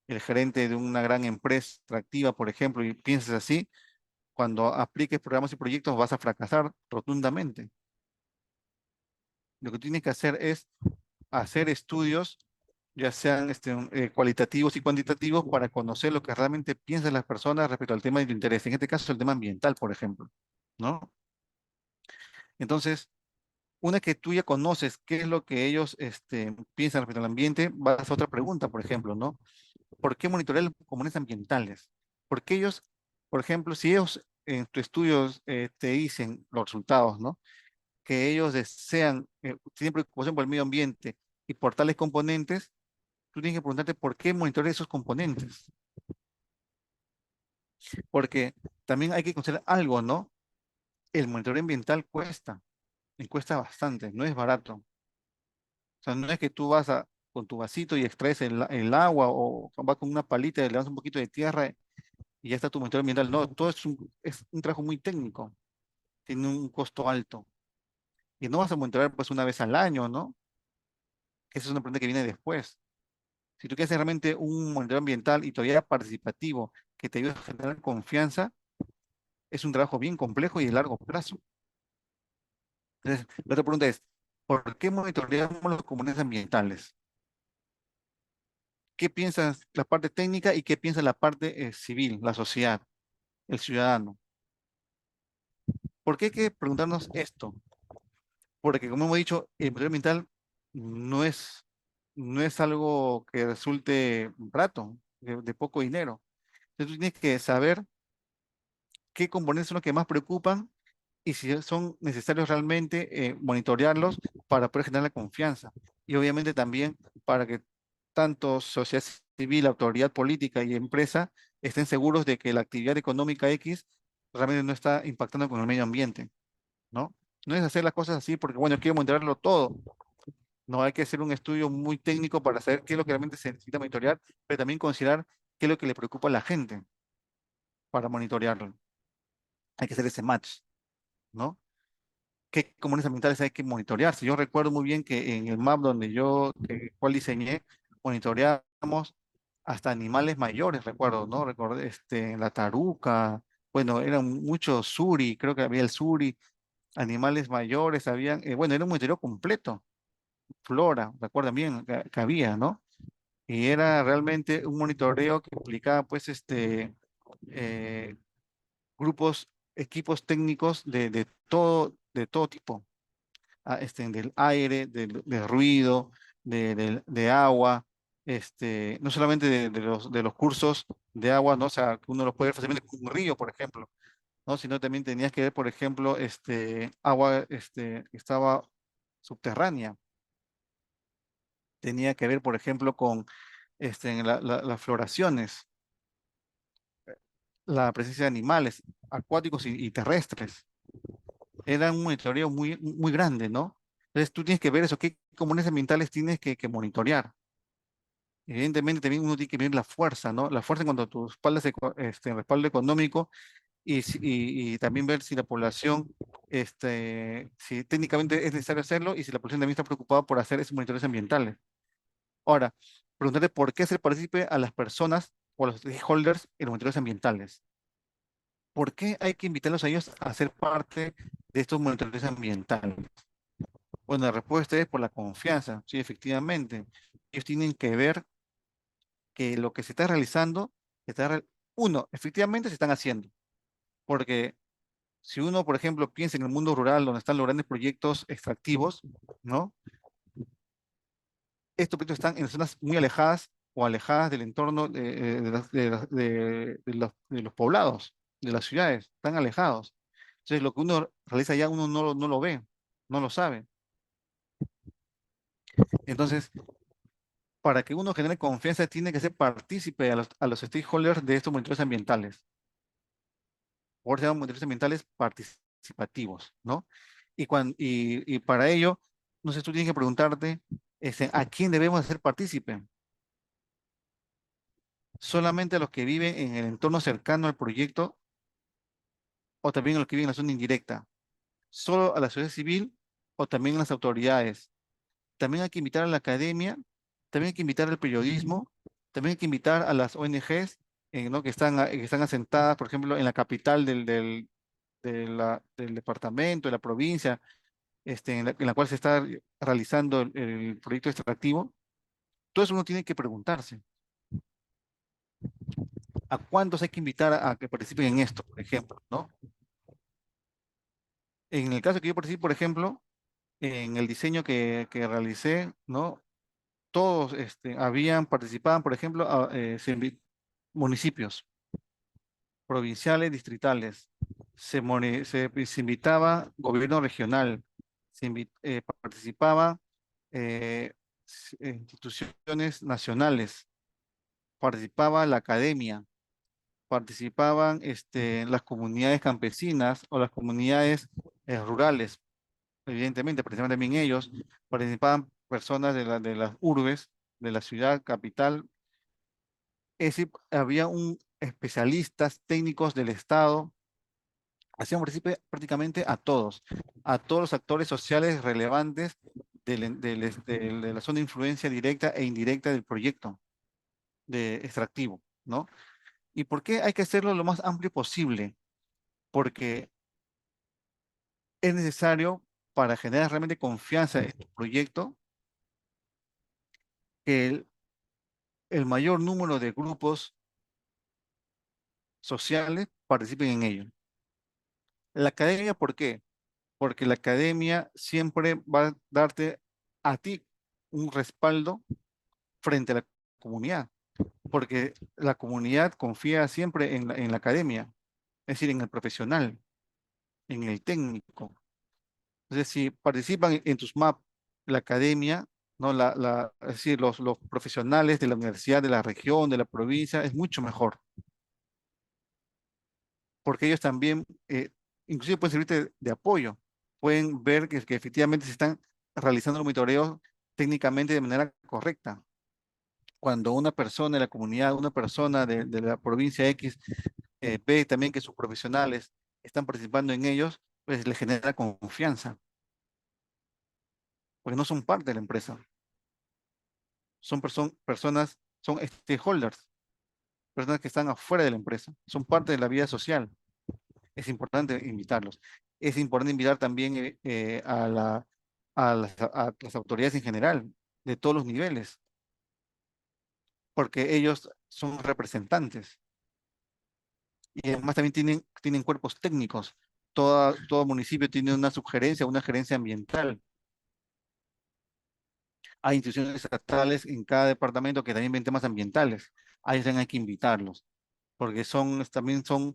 el gerente de una gran empresa extractiva, por ejemplo, y piensas así, cuando apliques programas y proyectos vas a fracasar rotundamente. Lo que tienes que hacer es hacer estudios, ya sean cualitativos y cuantitativos, para conocer lo que realmente piensan las personas respecto al tema de tu interés. En este caso, el tema ambiental, por ejemplo, ¿no? Entonces, una que tú ya conoces qué es lo que ellos piensan respecto al ambiente, vas a otra pregunta, por ejemplo, ¿no? ¿Por qué monitorear los comunes ambientales? Porque ellos, por ejemplo, si ellos en tus estudios te dicen los resultados, ¿no? Que ellos desean, tienen preocupación por el medio ambiente y por tales componentes, tú tienes que preguntarte por qué monitorear esos componentes. Porque también hay que considerar algo, ¿no? El monitoreo ambiental cuesta, y cuesta bastante, no es barato. O sea, no es que tú con tu vasito y extraes el agua o vas con una palita y le das un poquito de tierra y ya está tu monitoreo ambiental. No, todo es un trabajo muy técnico, tiene un costo alto. Y no vas a monitorear pues una vez al año, ¿no? Esa es una pregunta que viene después. Si tú quieres hacer realmente un monitoreo ambiental y todavía participativo que te ayude a generar confianza, es un trabajo bien complejo y de largo plazo. Entonces, la otra pregunta es, ¿por qué monitoreamos los comunes ambientales? ¿Qué piensas la parte técnica y qué piensa la parte civil, la sociedad, el ciudadano? ¿Por qué hay que preguntarnos esto? Porque, como hemos dicho, el monitoreo ambiental no es, no es algo que resulte barato, de poco dinero. Entonces, tú tienes que saber qué componentes son los que más preocupan y si son necesarios realmente monitorearlos para poder generar la confianza. Y obviamente también para que tanto sociedad civil, autoridad política y empresa estén seguros de que la actividad económica X realmente no está impactando con el medio ambiente, ¿no? No es hacer las cosas así porque, bueno, quiero monitorearlo todo. No, hay que hacer un estudio muy técnico para saber qué es lo que realmente se necesita monitorear, pero también considerar qué es lo que le preocupa a la gente para monitorearlo. Hay que hacer ese match, ¿no? Qué comunes ambientales hay que monitorear. Si yo recuerdo muy bien que en el map donde cual diseñé, monitoreamos hasta animales mayores, recuerdo, ¿no? Recuerdo, la taruca, bueno, eran muchos suri, creo que había el suri, animales mayores, bueno, era un monitoreo completo, flora, recuerdan bien que había, ¿no? Y era realmente un monitoreo que implicaba, pues, eh, grupos, equipos técnicos de todo tipo del aire, del ruido, de agua, no solamente de los cursos de agua, ¿no? O sea, que uno los puede ver fácilmente con un río, por ejemplo, ¿no? Sino también tenías que ver, por ejemplo, agua, que estaba subterránea. Tenía que ver, por ejemplo, con las floraciones, la presencia de animales acuáticos y terrestres. Era un monitoreo muy, muy grande, ¿no? Entonces tú tienes que ver eso, qué comunes ambientales tienes que monitorear. Evidentemente también uno tiene que ver la fuerza, ¿no? La fuerza en cuanto a tu respaldo económico y también ver si la población, si técnicamente es necesario hacerlo y si la población también está preocupada por hacer esos monitores ambientales. Ahora, preguntarle por qué hacer partícipe a las personas o a los stakeholders en los monitores ambientales. ¿Por qué hay que invitarlos a ellos a ser parte de estos monitores ambientales? Bueno, la respuesta es por la confianza, sí, efectivamente. Ellos tienen que ver que lo que se está realizando, uno, efectivamente se están haciendo, porque Si uno, por ejemplo, piensa en el mundo rural donde están los grandes proyectos extractivos, ¿no? Estos proyectos están en zonas muy alejadas o alejadas del entorno de los poblados, de las ciudades, están alejados. Entonces, lo que uno realiza allá, uno no lo ve, no lo sabe. Entonces, para que uno genere confianza, tiene que ser partícipe a los stakeholders de estos monitores ambientales. Por eso se llaman monitores ambientales participativos, ¿no? Y para ello, no sé, tú tienes que preguntarte, ¿a quién debemos hacer partícipe? ¿Solamente a los que viven en el entorno cercano al proyecto o también a los que viven en la zona indirecta? ¿Solo a la sociedad civil o también a las autoridades? También hay que invitar a la academia, también hay que invitar al periodismo, también hay que invitar a las ONGs, ¿no? Que están asentadas, por ejemplo, en la capital del departamento, de la provincia, en la cual se está realizando el proyecto extractivo. Todo eso uno tiene que preguntarse, ¿a cuántos hay que invitar a que participen en esto, por ejemplo, ¿no? En el caso que yo participé, por ejemplo, en el diseño que realicé, ¿no? Todos participaban, por ejemplo, municipios, provinciales, distritales. Se invitaba gobierno regional, participaba instituciones nacionales, participaba la academia, participaban las comunidades campesinas o las comunidades rurales, evidentemente, participaban también ellos, participaban personas de las urbes, de la ciudad capital. Es decir, había un especialistas técnicos del Estado, hacían partícipe prácticamente a todos los actores sociales relevantes de la zona de influencia directa e indirecta del proyecto de extractivo, ¿no? ¿Y por qué hay que hacerlo lo más amplio posible? Porque es necesario para generar realmente confianza en tu proyecto que el mayor número de grupos sociales participen en ello. La academia, ¿por qué? Porque la academia siempre va a darte a ti un respaldo frente a la comunidad, porque la comunidad confía siempre en la academia, es decir, en el profesional, en el técnico. Entonces, si participan en tus MAP, la academia, ¿no? Es decir, los profesionales de la universidad, de la región, de la provincia, es mucho mejor, porque ellos también, inclusive pueden servirte de apoyo, pueden ver que efectivamente se están realizando los monitoreos técnicamente de manera correcta. Cuando una persona de la comunidad, una persona de la provincia X, ve también que sus profesionales están participando en ellos, pues le genera confianza, porque no son parte de la empresa, son personas, son stakeholders, personas que están afuera de la empresa, son parte de la vida social. Es importante invitarlos. Es importante invitar también a las autoridades en general, de todos los niveles, porque ellos son representantes y además también tienen cuerpos técnicos. Todo municipio tiene una gerencia ambiental. Hay instituciones estatales en cada departamento que también ven temas ambientales. A ellos también hay que invitarlos, porque también son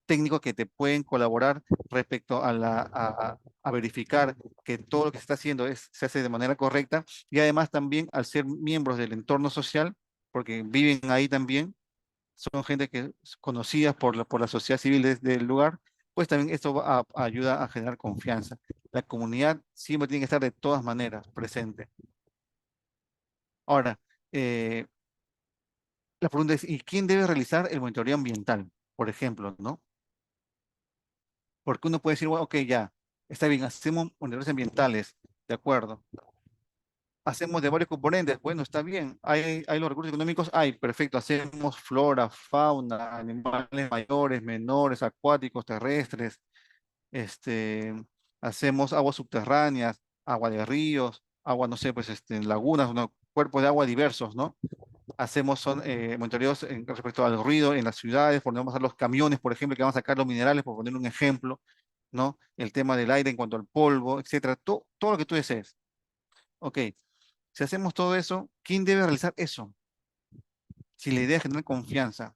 técnicos que te pueden colaborar respecto a verificar que todo lo que se está haciendo se hace de manera correcta y además también al ser miembros del entorno social, porque viven ahí también, son gente que es conocida por la sociedad civil del lugar, pues también esto ayuda a generar confianza. La comunidad siempre tiene que estar de todas maneras presente. Ahora, eh, la pregunta es, ¿y quién debe realizar el monitoreo ambiental? Por ejemplo, ¿no? Porque uno puede decir, bueno, ok, ya, está bien, hacemos monitores ambientales, de acuerdo. Hacemos de varios componentes, bueno, está bien. Hay los recursos económicos, hay, perfecto. Hacemos flora, fauna, animales mayores, menores, acuáticos, terrestres. Este, hacemos aguas subterráneas, agua de ríos, agua, no sé, pues, lagunas, ¿no? Cuerpos de agua diversos, ¿no? hacemos monitoreos respecto al ruido en las ciudades, ponemos a los camiones, por ejemplo, que van a sacar los minerales, por poner un ejemplo, ¿no? El tema del aire en cuanto al polvo, etcétera, todo lo que tú desees. Ok, si hacemos todo eso, ¿quién debe realizar eso? Si la idea es generar confianza,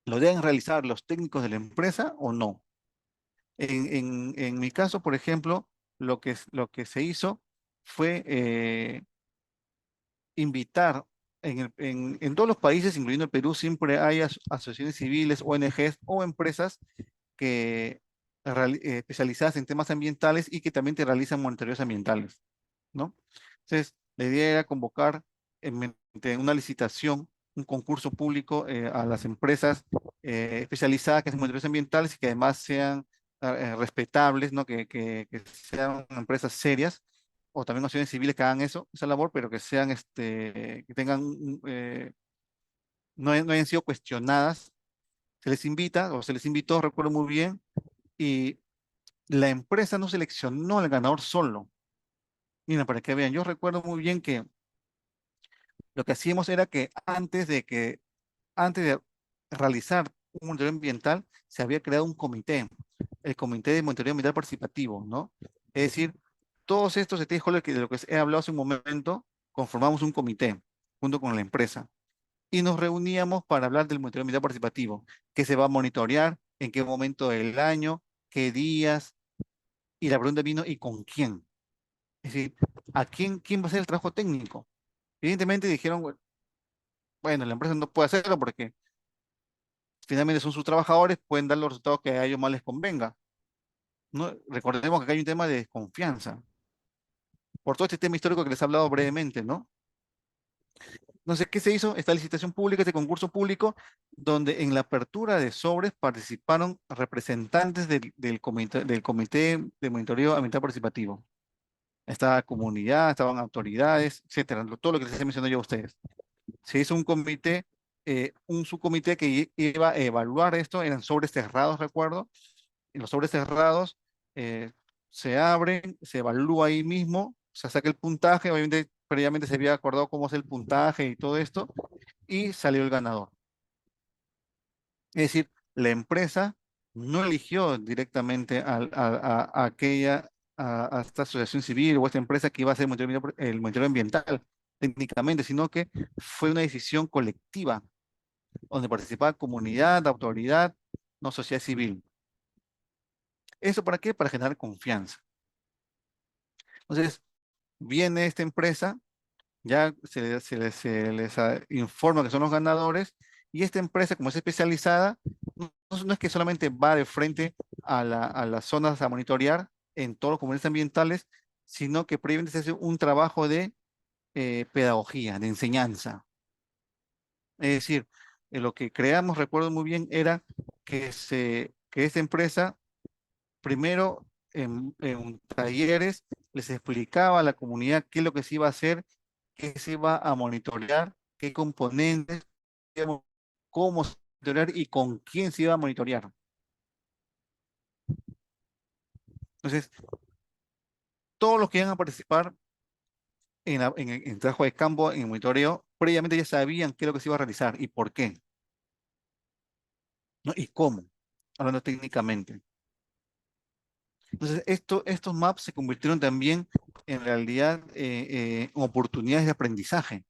¿lo deben realizar los técnicos de la empresa o no? En mi caso, por ejemplo, lo que se hizo fue invitar en todos los países, incluyendo el Perú, siempre hay asociaciones civiles, ONGs o empresas que especializadas en temas ambientales y que también te realizan monitoreos ambientales, ¿no? Entonces, la idea era convocar mediante una licitación, un concurso público a las empresas especializadas que hacen monitoreos ambientales y que además sean respetables, ¿no? Que sean empresas serias o también naciones civiles que hagan eso, esa labor, pero que sean, que tengan, no hayan sido cuestionadas. Se les invita, o se les invitó, recuerdo muy bien, y la empresa no seleccionó al ganador solo. Mira, para que vean, yo recuerdo muy bien que lo que hacíamos era que antes de realizar un monitoreo ambiental, se había creado un comité, el Comité de Monitoreo Ambiental Participativo, ¿no? Es decir, todos estos stakeholders de lo que he hablado hace un momento, conformamos un comité junto con la empresa y nos reuníamos para hablar del monitoreo ambiental participativo, qué se va a monitorear, en qué momento del año, qué días, y la pregunta vino, ¿y con quién? Es decir, quién va a hacer el trabajo técnico? Evidentemente dijeron, bueno, la empresa no puede hacerlo porque finalmente son sus trabajadores, pueden dar los resultados que a ellos más les convenga, ¿no? Recordemos que acá hay un tema de desconfianza, por todo este tema histórico que les he hablado brevemente, ¿no? Entonces, ¿qué se hizo? Esta licitación pública, este concurso público, donde en la apertura de sobres participaron representantes del comité de monitoreo ambiental participativo. Estaba comunidad, estaban autoridades, etcétera, todo lo que les he mencionado yo a ustedes. Se hizo un comité, un subcomité que iba a evaluar esto, eran sobres cerrados, recuerdo, y los sobres cerrados eh, se abren, se evalúa ahí mismo, se saca el puntaje, obviamente previamente se había acordado cómo es el puntaje y todo esto, y salió el ganador. Es decir, la empresa no eligió directamente a aquella, a esta asociación civil o a esta empresa que iba a hacer el monitoreo ambiental técnicamente, sino que fue una decisión colectiva, donde participaba comunidad, autoridad, no sociedad civil. ¿Eso para qué? Para generar confianza. Entonces, viene esta empresa, ya se les informa que son los ganadores, y esta empresa, como es especializada, no es que solamente va de frente a las zonas a monitorear en todos los comunidades ambientales, sino que previamente se hace un trabajo de pedagogía, de enseñanza. Es decir, lo que creamos, recuerdo muy bien, era que esta empresa primero en talleres les explicaba a la comunidad qué es lo que se iba a hacer, qué se iba a monitorear, qué componentes, cómo se iba a monitorear y con quién se iba a monitorear. Entonces, todos los que iban a participar en trabajo de campo, en el monitoreo, previamente ya sabían qué es lo que se iba a realizar y por qué, ¿no? Y cómo, hablando técnicamente. Entonces, estos maps se convirtieron también en realidad en oportunidades de aprendizaje,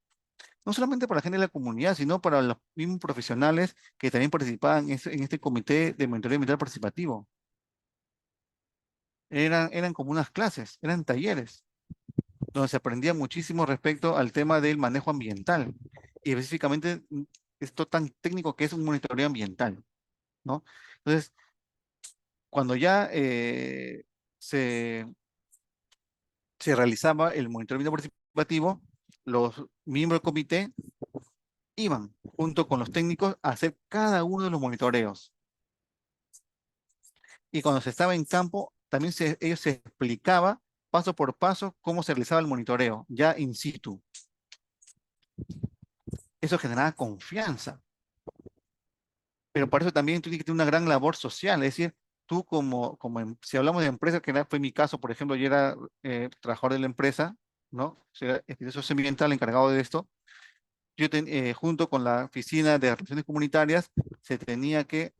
no solamente para la gente de la comunidad, sino para los mismos profesionales que también participaban en este comité de monitoreo ambiental participativo. Eran como unas clases, eran talleres, donde se aprendía muchísimo respecto al tema del manejo ambiental y específicamente esto tan técnico que es un monitoreo ambiental, ¿no? Entonces, cuando ya se, se realizaba el monitoreo ambiental participativo, los miembros del comité iban junto con los técnicos a hacer cada uno de los monitoreos. Y cuando se estaba en campo, también ellos se explicaba paso por paso cómo se realizaba el monitoreo, ya in situ. Eso generaba confianza, pero para eso también tú tienes que tener una gran labor social, es decir, tú si hablamos de empresa, fue mi caso, por ejemplo, yo era trabajador de la empresa, ¿no? O sea, era socio ambiental encargado de esto, junto con la Oficina de Relaciones Comunitarias, se tenía que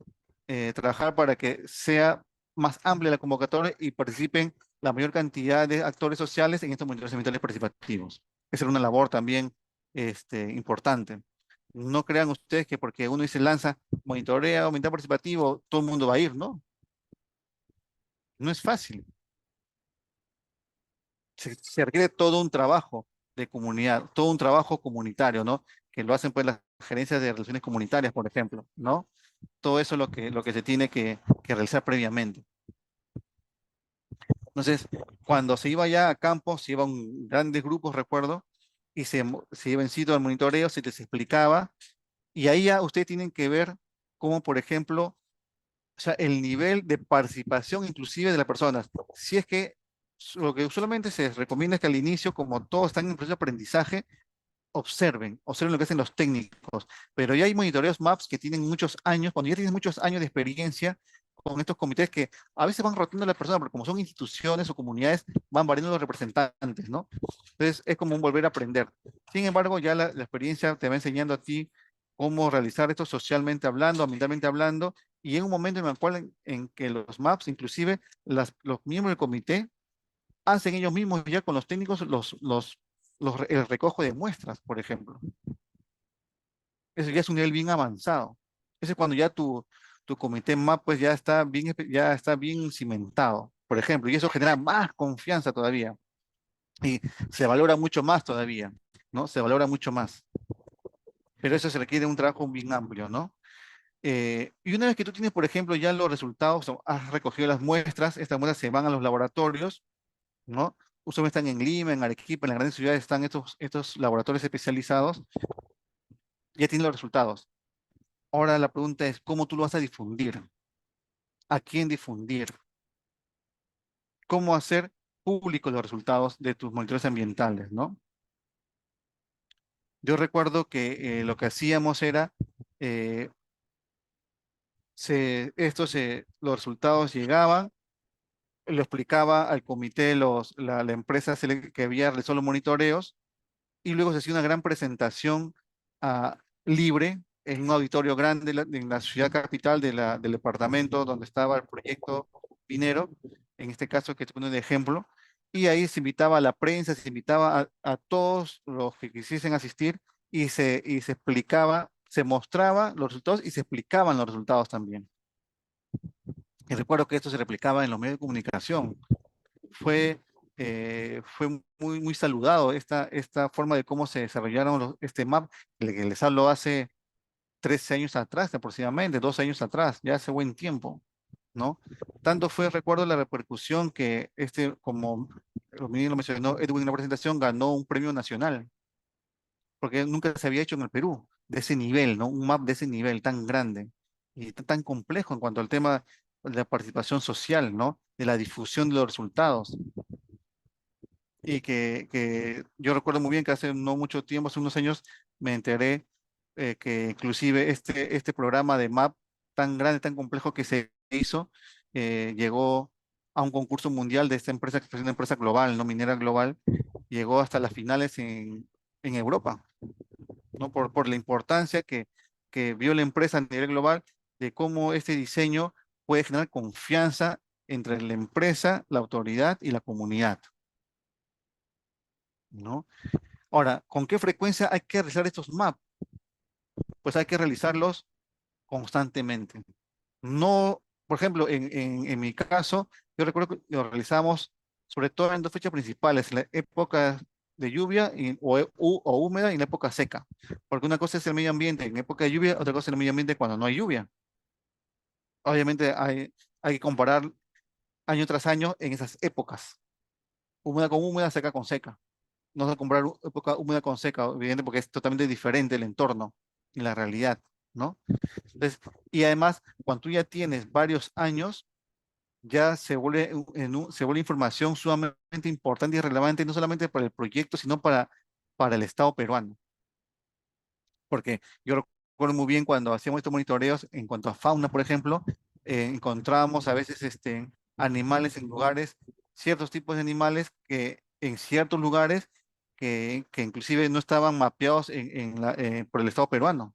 trabajar para que sea más amplia la convocatoria y participen la mayor cantidad de actores sociales en estos monitores ambientales participativos. Esa era una labor también importante. No crean ustedes que porque uno dice lanza monitorea ambiental participativo, todo el mundo va a ir, ¿no? No es fácil. Se requiere todo un trabajo de comunidad, todo un trabajo comunitario, ¿no? Que lo hacen pues las gerencias de relaciones comunitarias, por ejemplo, ¿no? Todo eso es lo que se tiene que realizar previamente. Entonces, cuando se iba ya a campo, se iban grandes grupos, recuerdo, y se iba en sitio al monitoreo, se les explicaba, y ahí ya ustedes tienen que ver cómo, por ejemplo, o sea, el nivel de participación inclusive de las personas. Si es que lo que usualmente se recomienda es que al inicio, como todos están en proceso de aprendizaje, observen lo que hacen los técnicos, pero ya hay monitoreos MAPS que tienen muchos años, cuando ya tienes muchos años de experiencia con estos comités que a veces van rotando a la persona, porque como son instituciones o comunidades, van variando los representantes, ¿no? Entonces es como un volver a aprender. Sin embargo, ya la experiencia te va enseñando a ti cómo realizar esto socialmente hablando, ambientalmente hablando, y en un momento en el cual en que los MAPS, inclusive los miembros del comité, hacen ellos mismos ya con los técnicos el recojo de muestras, por ejemplo. Eso ya es un nivel bien avanzado. Ese es cuando ya tu comité MAP pues ya está bien cimentado, por ejemplo, y eso genera más confianza todavía y se valora mucho más todavía, ¿no? Se valora mucho más. Pero eso se requiere un trabajo bien amplio, ¿no? Y una vez que tú tienes, por ejemplo, ya los resultados, o has recogido las muestras, estas muestras se van a los laboratorios, ¿no? Usualmente están en Lima, en Arequipa, en las grandes ciudades están estos laboratorios especializados, ya tienen los resultados. Ahora la pregunta es, ¿cómo tú lo vas a difundir? ¿A quién difundir? ¿Cómo hacer públicos los resultados de tus monitores ambientales, ¿no? Yo recuerdo que lo que hacíamos era, eh, los resultados llegaban, lo explicaba al comité, la empresa que había realizado los monitoreos, y luego se hacía una gran presentación libre en un auditorio grande en la ciudad capital del departamento donde estaba el proyecto minero, en este caso que te pone de ejemplo, y ahí se invitaba a la prensa, se invitaba a todos los que quisiesen asistir y se explicaba, se mostraba los resultados y se explicaban los resultados también. Y recuerdo que esto se replicaba en los medios de comunicación. Fue muy saludado esta forma de cómo se desarrollaron este MAP, el que les hablo hace 13 años atrás, aproximadamente, 12 años atrás, ya hace buen tiempo, ¿no? Tanto fue, recuerdo, la repercusión que como lo mencionó Edwin en la presentación, ganó un premio nacional, porque nunca se había hecho en el Perú, de ese nivel, ¿no? Un MAP de ese nivel tan grande y tan complejo en cuanto al tema de la participación social, ¿no? De la difusión de los resultados. Y que yo recuerdo muy bien que hace no mucho tiempo, hace unos años, me enteré que inclusive este programa de MAP tan grande, tan complejo que se hizo, llegó a un concurso mundial de esta empresa, que es una empresa global, no minera global, llegó hasta las finales en Europa, ¿no? Por la importancia que vio la empresa a nivel global de cómo este diseño puede generar confianza entre la empresa, la autoridad y la comunidad, ¿no? Ahora, ¿con qué frecuencia hay que realizar estos maps? Pues hay que realizarlos constantemente. No, por ejemplo, en mi caso, yo recuerdo que lo realizamos sobre todo en dos fechas principales, la época de lluvia o húmeda y en la época seca. Porque una cosa es el medio ambiente en época de lluvia, otra cosa es el medio ambiente cuando no hay lluvia. Obviamente hay que comparar año tras año en esas épocas. Húmeda con húmeda, seca con seca. No se comprar época húmeda con seca, evidente, porque es totalmente diferente el entorno y la realidad, ¿no? Entonces, y además, cuando tú ya tienes varios años, ya se vuelve información sumamente importante y relevante, no solamente para el proyecto, sino para el Estado peruano. Porque yo recuerdo muy bien cuando hacíamos estos monitoreos en cuanto a fauna, por ejemplo, encontrábamos a veces animales en lugares, ciertos tipos de animales que en ciertos lugares que inclusive no estaban mapeados por el Estado peruano.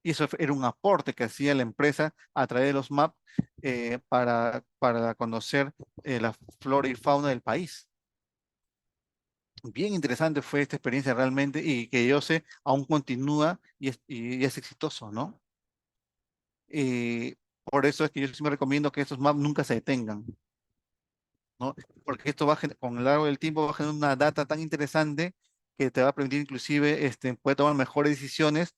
Y eso era un aporte que hacía la empresa a través de los MAP para conocer la flora y fauna del país. Bien interesante fue esta experiencia realmente y que yo sé aún continúa y es exitoso, ¿no? Eh, por eso es que yo siempre recomiendo que estos maps nunca se detengan, ¿no? Porque esto con el largo del tiempo va a generar una data tan interesante que te va a permitir inclusive poder tomar mejores decisiones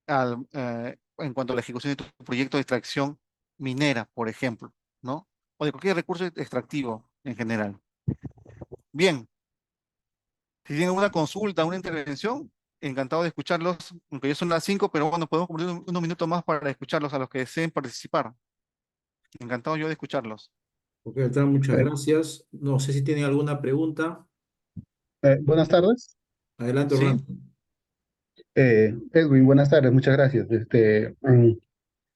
en cuanto a la ejecución de tu proyecto de extracción minera, por ejemplo, ¿no? O de cualquier recurso extractivo en general. Bien, si tienen una consulta, una intervención, encantado de escucharlos, aunque ya son las 5, pero bueno, podemos cumplir unos minutos más para escucharlos a los que deseen participar. Encantado yo de escucharlos. Ok, Beltrán, muchas Eh, gracias. No sé si tienen alguna pregunta. Buenas tardes. Adelante, ¿Sí? Orlando. Edwin, buenas tardes, muchas gracias.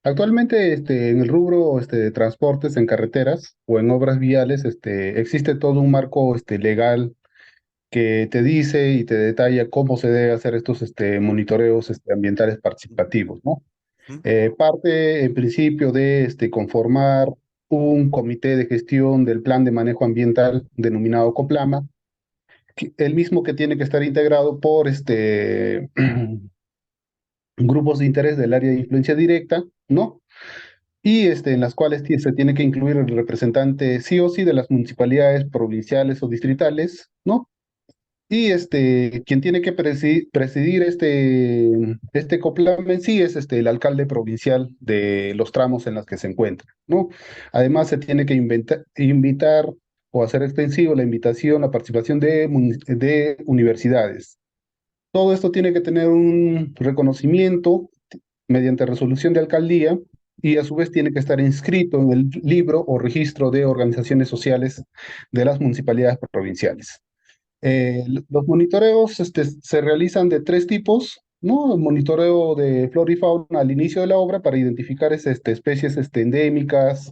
Actualmente en el rubro de transportes en carreteras o en obras viales existe todo un marco legal que te dice y te detalla cómo se debe hacer estos monitoreos ambientales participativos, ¿no? ¿Mm? Parte en principio de conformar un comité de gestión del plan de manejo ambiental denominado COPLAMA, el mismo que tiene que estar integrado por grupos de interés del área de influencia directa, ¿no? Y en las cuales se tiene que incluir el representante sí o sí de las municipalidades provinciales o distritales, ¿no? Y quien tiene que presidir este COPLAM en sí es el alcalde provincial de los tramos en los que se encuentra, ¿no? Además, se tiene que invitar o hacer extensivo la invitación a participación de universidades. Todo esto tiene que tener un reconocimiento mediante resolución de alcaldía y a su vez tiene que estar inscrito en el libro o registro de organizaciones sociales de las municipalidades provinciales. Los monitoreos se realizan de tres tipos, ¿no? El monitoreo de flora y fauna al inicio de la obra para identificar especies endémicas,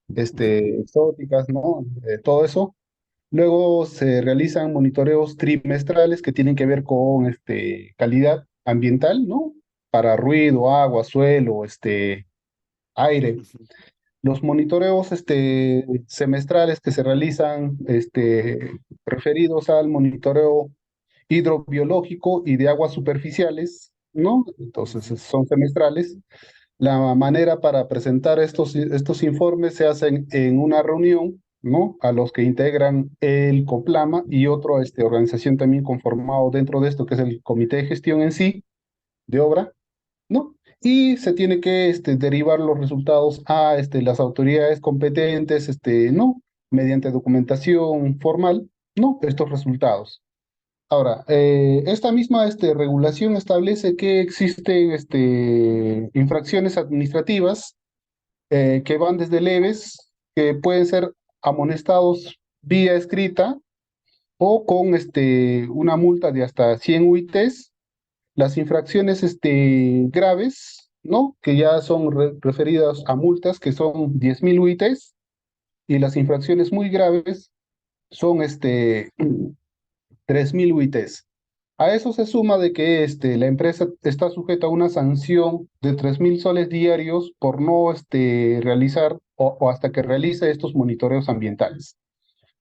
exóticas, ¿no? Todo eso. Luego se realizan monitoreos trimestrales que tienen que ver con calidad ambiental, ¿no? Para ruido, agua, suelo, aire. Ujú, Los monitoreos semestrales que se realizan referidos al monitoreo hidrobiológico y de aguas superficiales, ¿no? Entonces ujú, son semestrales. La manera para presentar estos informes se hacen en una reunión, ¿no? A los que integran el COPLAMA y otra organización también conformado dentro de esto, que es el comité de gestión en sí, de obra, ¿no? Y se tiene que derivar los resultados a las autoridades competentes, ¿no? Mediante documentación formal, ¿no? Estos resultados. Ahora, esta misma regulación establece que existen infracciones administrativas que van desde leves, que pueden ser amonestados vía escrita o con una multa de hasta 100 UITs. Las infracciones graves, ¿no? Que ya son referidas a multas que son 10.000 UITs, y las infracciones muy graves son 3.000 UITs. A eso se suma de que la empresa está sujeta a una sanción de 3.000 soles diarios por no realizar o hasta que realice estos monitoreos ambientales,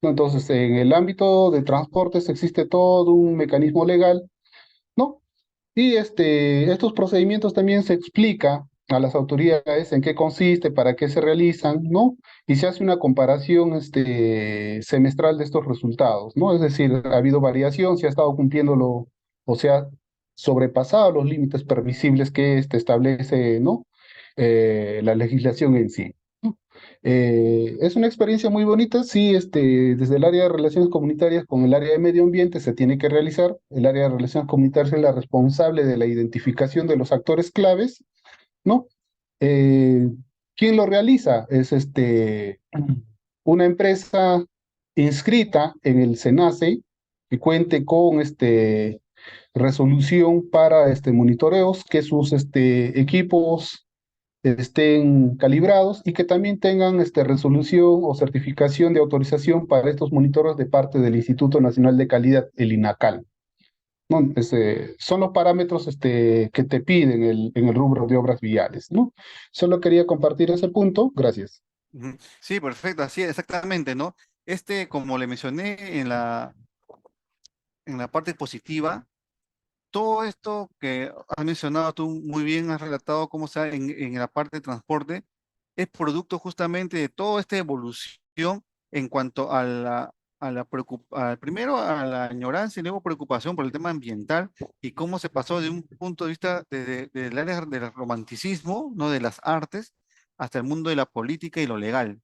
¿no? Entonces, en el ámbito de transportes existe todo un mecanismo legal, ¿no? Y estos procedimientos también se explica a las autoridades en qué consiste, para qué se realizan, ¿no? Y se hace una comparación semestral de estos resultados, ¿no? Es decir, ha habido variación, se ha estado cumpliendo o se ha sobrepasado los límites permisibles que establece, ¿no? La legislación en sí. Es una experiencia muy bonita, sí, desde el área de relaciones comunitarias con el área de medio ambiente se tiene que realizar. El área de relaciones comunitarias es la responsable de la identificación de los actores claves, ¿no? Eh, ¿Quién lo realiza? Es una empresa inscrita en el SENACE que cuente con resolución para monitoreos, que sus equipos estén calibrados y que también tengan resolución o certificación de autorización para estos monitores de parte del Instituto Nacional de Calidad, el INACAL. ¿no? Son los parámetros que te piden en el rubro de obras viales, ¿no? Solo quería compartir ese punto. Gracias. Ujú. Sí, perfecto, así es, exactamente, ¿no? Como le mencioné en la parte positiva, todo esto que has mencionado tú muy bien, has relatado cómo está en la parte de transporte, es producto justamente de toda esta evolución en cuanto primero a la añoranza y luego preocupación por el tema ambiental y cómo se pasó de un punto de vista del área del romanticismo, ¿no? De las artes, hasta el mundo de la política y lo legal.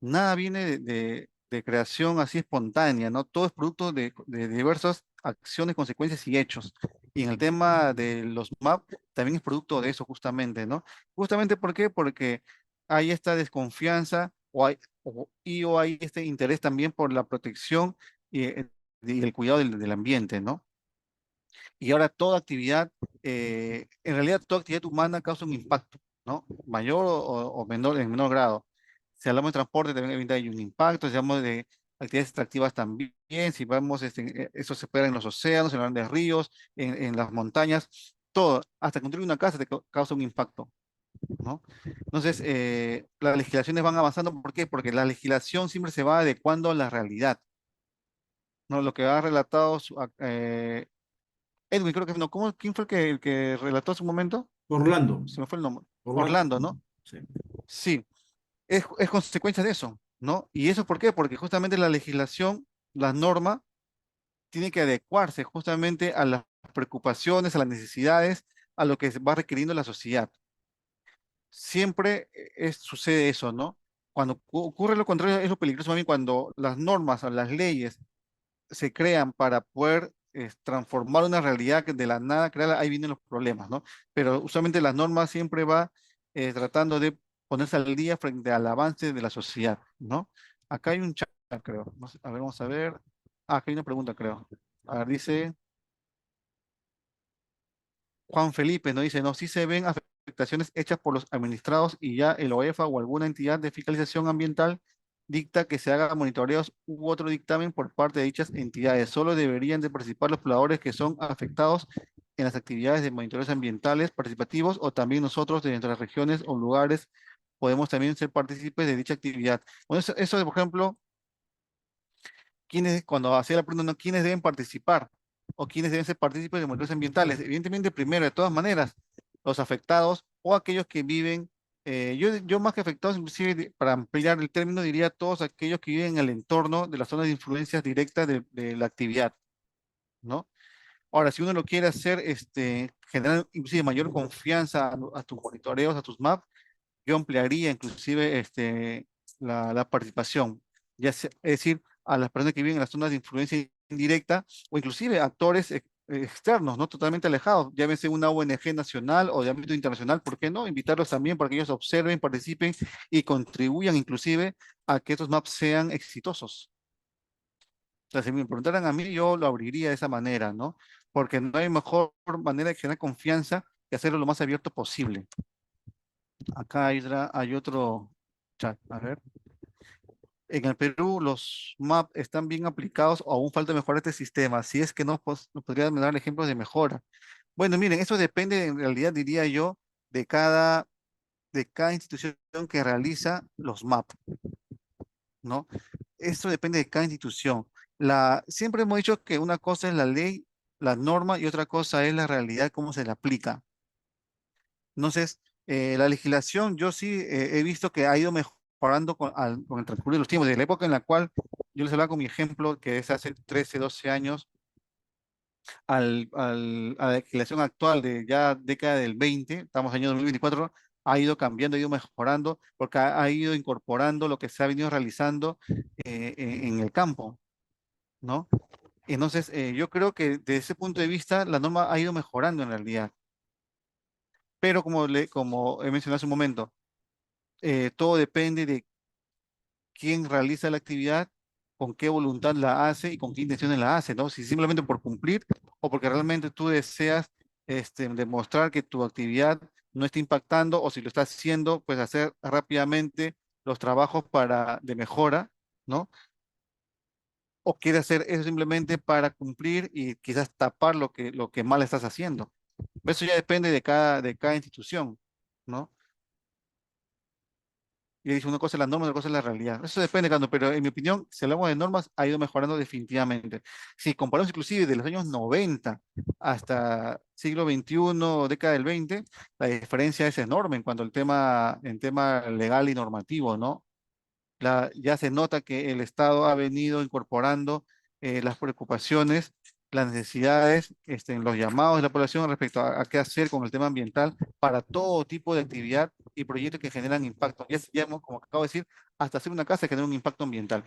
Nada viene de creación así espontánea, ¿no? Todo es producto de diversas acciones, consecuencias y hechos. Y en el tema de los MAP también es producto de eso justamente, ¿no? Justamente ¿por qué? Porque hay esta desconfianza o hay este interés también por la protección y el cuidado del ambiente, ¿no? Y ahora toda actividad, en realidad toda actividad humana causa un impacto, ¿no? Mayor o menor, en menor grado. Si hablamos de transporte, también evidentemente hay un impacto. Si hablamos de actividades extractivas también, si vamos, eso se opera en los océanos, en los grandes ríos, en las montañas, todo, hasta construir una casa te causa un impacto, ¿no? Entonces, las legislaciones van avanzando, ¿por qué? Porque la legislación siempre se va adecuando a la realidad, ¿no? Lo que ha relatado Edwin, creo que no, ¿quién fue el que relató hace un momento? Orlando. Se me fue el nombre. Orlando. Orlando, ¿no? Sí. Sí, es consecuencia de eso, ¿no? ¿Y eso por qué? Porque justamente la legislación, la norma, tiene que adecuarse justamente a las preocupaciones, a las necesidades, a lo que va requiriendo la sociedad. Siempre sucede eso, ¿no? Cuando ocurre lo contrario, es lo peligroso también cuando las normas o las leyes se crean para poder transformar una realidad que de la nada crearla, ahí vienen los problemas, ¿no? Pero usualmente las normas siempre va tratando de ponerse al día frente al avance de la sociedad, ¿no? Acá hay un chat, creo. A ver, vamos a ver. Ah, acá hay una pregunta, creo. A ver, dice Juan Felipe, ¿no? Dice, no, sí se ven afectaciones hechas por los administrados y ya el OEFA o alguna entidad de fiscalización ambiental dicta que se haga monitoreos u otro dictamen por parte de dichas entidades. Solo deberían de participar los pobladores que son afectados en las actividades de monitoreos ambientales participativos o también nosotros de nuestras regiones o lugares podemos también ser partícipes de dicha actividad. Bueno, eso, por ejemplo, cuando hacía la pregunta, ¿no? ¿Quiénes deben participar? ¿O quiénes deben ser partícipes de monitoreos ambientales? Evidentemente, primero, de todas maneras, los afectados o aquellos que viven, yo más que afectados, inclusive para ampliar el término, diría todos aquellos que viven en el entorno de las zonas de influencias directas de la actividad, ¿no? Ahora, si uno lo quiere hacer, generar inclusive mayor confianza a tus monitoreos, a tus maps, yo ampliaría inclusive la participación, es decir, a las personas que viven en las zonas de influencia indirecta o inclusive actores externos, ¿no? Totalmente alejados, llámese una ONG nacional o de ámbito internacional, ¿por qué no? Invitarlos también para que ellos observen, participen y contribuyan inclusive a que estos maps sean exitosos. O sea, si me preguntaran a mí, yo lo abriría de esa manera, ¿no? Porque no hay mejor manera de generar confianza que hacerlo lo más abierto posible. Acá hay otro chat. A ver. En el Perú, los MAP están bien aplicados o aún falta mejorar este sistema. Si es que no, pues, nos podrían dar ejemplos de mejora. Bueno, miren, eso depende, en realidad, diría yo, de cada institución que realiza los MAP, ¿no? Eso depende de cada institución. Siempre hemos dicho que una cosa es la ley, la norma, y otra cosa es la realidad, cómo se le aplica. Entonces, la legislación, yo sí he visto que ha ido mejorando con el transcurrir de los tiempos. Desde la época en la cual yo les hablaba con mi ejemplo, que es hace 13, 12 años, a la legislación actual de ya década del 20, estamos en el año 2024, ha ido cambiando, ha ido mejorando, porque ha ido incorporando lo que se ha venido realizando en el campo, ¿no? Entonces, yo creo que desde ese punto de vista, la norma ha ido mejorando en realidad. Pero como he mencionado hace un momento, todo depende de quién realiza la actividad, con qué voluntad la hace y con qué intenciones la hace, ¿no? Si simplemente por cumplir o porque realmente tú deseas demostrar que tu actividad no está impactando o si lo está haciendo, pues hacer rápidamente los trabajos de mejora, ¿no? o quiere hacer eso simplemente para cumplir y quizás tapar lo que mal estás haciendo. Eso ya depende de cada institución, ¿no? Y dice, una cosa es la norma, otra cosa es la realidad. Eso depende, Carlos, pero en mi opinión, si hablamos de normas, ha ido mejorando definitivamente. Si comparamos inclusive de los años 90 hasta siglo XXI, década del 20, la diferencia es enorme en tema legal y normativo, ¿no? Ya se nota que el Estado ha venido incorporando las preocupaciones, las necesidades, los llamados de la población respecto a qué hacer con el tema ambiental para todo tipo de actividad y proyectos que generan impacto. Ya hemos, como acabo de decir, hasta hacer una casa genera un impacto ambiental.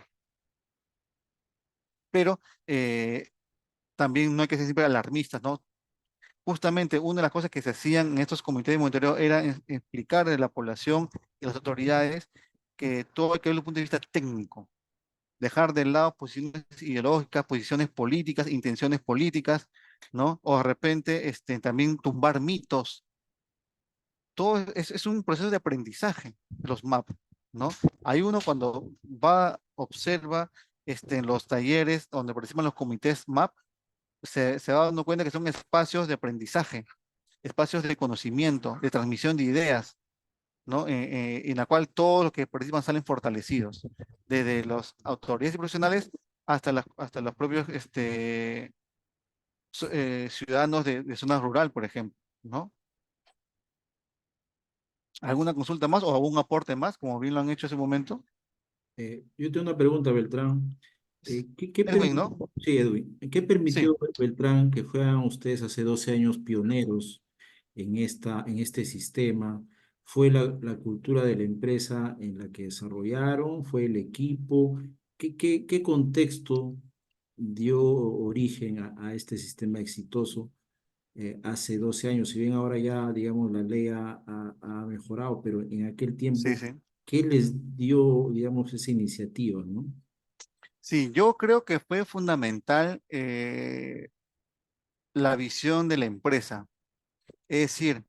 Pero también no hay que ser siempre alarmistas, ¿no? Justamente una de las cosas que se hacían en estos comités de monitoreo era explicar a la población y a las autoridades que todo hay que verlo desde un punto de vista técnico, dejar de lado posiciones ideológicas, posiciones políticas, intenciones políticas, ¿no? O de repente también tumbar mitos. Todo es un proceso de aprendizaje, los MAP, ¿no? Hay uno cuando va, observa en los talleres donde participan los comités MAP, se va dando cuenta que son espacios de aprendizaje, espacios de conocimiento, de transmisión de ideas, ¿no? En la cual todos los que participan salen fortalecidos, desde las autoridades y profesionales hasta los propios ciudadanos de zona rural, por ejemplo, ¿no? ¿Alguna consulta más o algún aporte más, como bien lo han hecho hace un momento? Yo tengo una pregunta, Beltrán. Edwin, ¿no? Sí, Edwin. ¿Qué Sí, permitió, Beltrán, que fueran ustedes hace 12 años pioneros en este sistema? ¿Fue la cultura de la empresa en la que desarrollaron? ¿Fue el equipo? ¿Qué contexto dio origen a este sistema exitoso hace 12 años? Si bien ahora ya, digamos, la ley ha mejorado, pero en aquel sí, tiempo, sí. ¿qué les dio, digamos, esa iniciativa, ¿no? Sí, yo creo que fue fundamental la visión de la empresa. Es decir,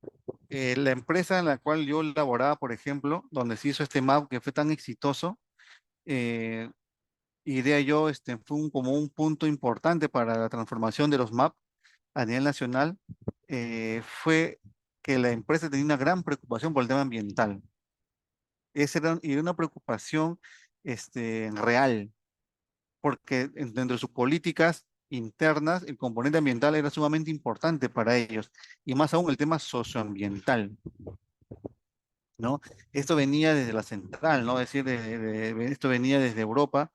la empresa en la cual yo laboraba, por ejemplo, donde se hizo este MAP que fue tan exitoso, eh, y diría yo, fue como un punto importante para la transformación de los MAP a nivel nacional, fue que la empresa tenía una gran preocupación por el tema ambiental. Y era una preocupación real, porque dentro de sus políticas internas, el componente ambiental era sumamente importante para ellos, y más aún el tema socioambiental, ¿no? Esto venía desde la central, ¿no? Es decir, esto venía desde Europa,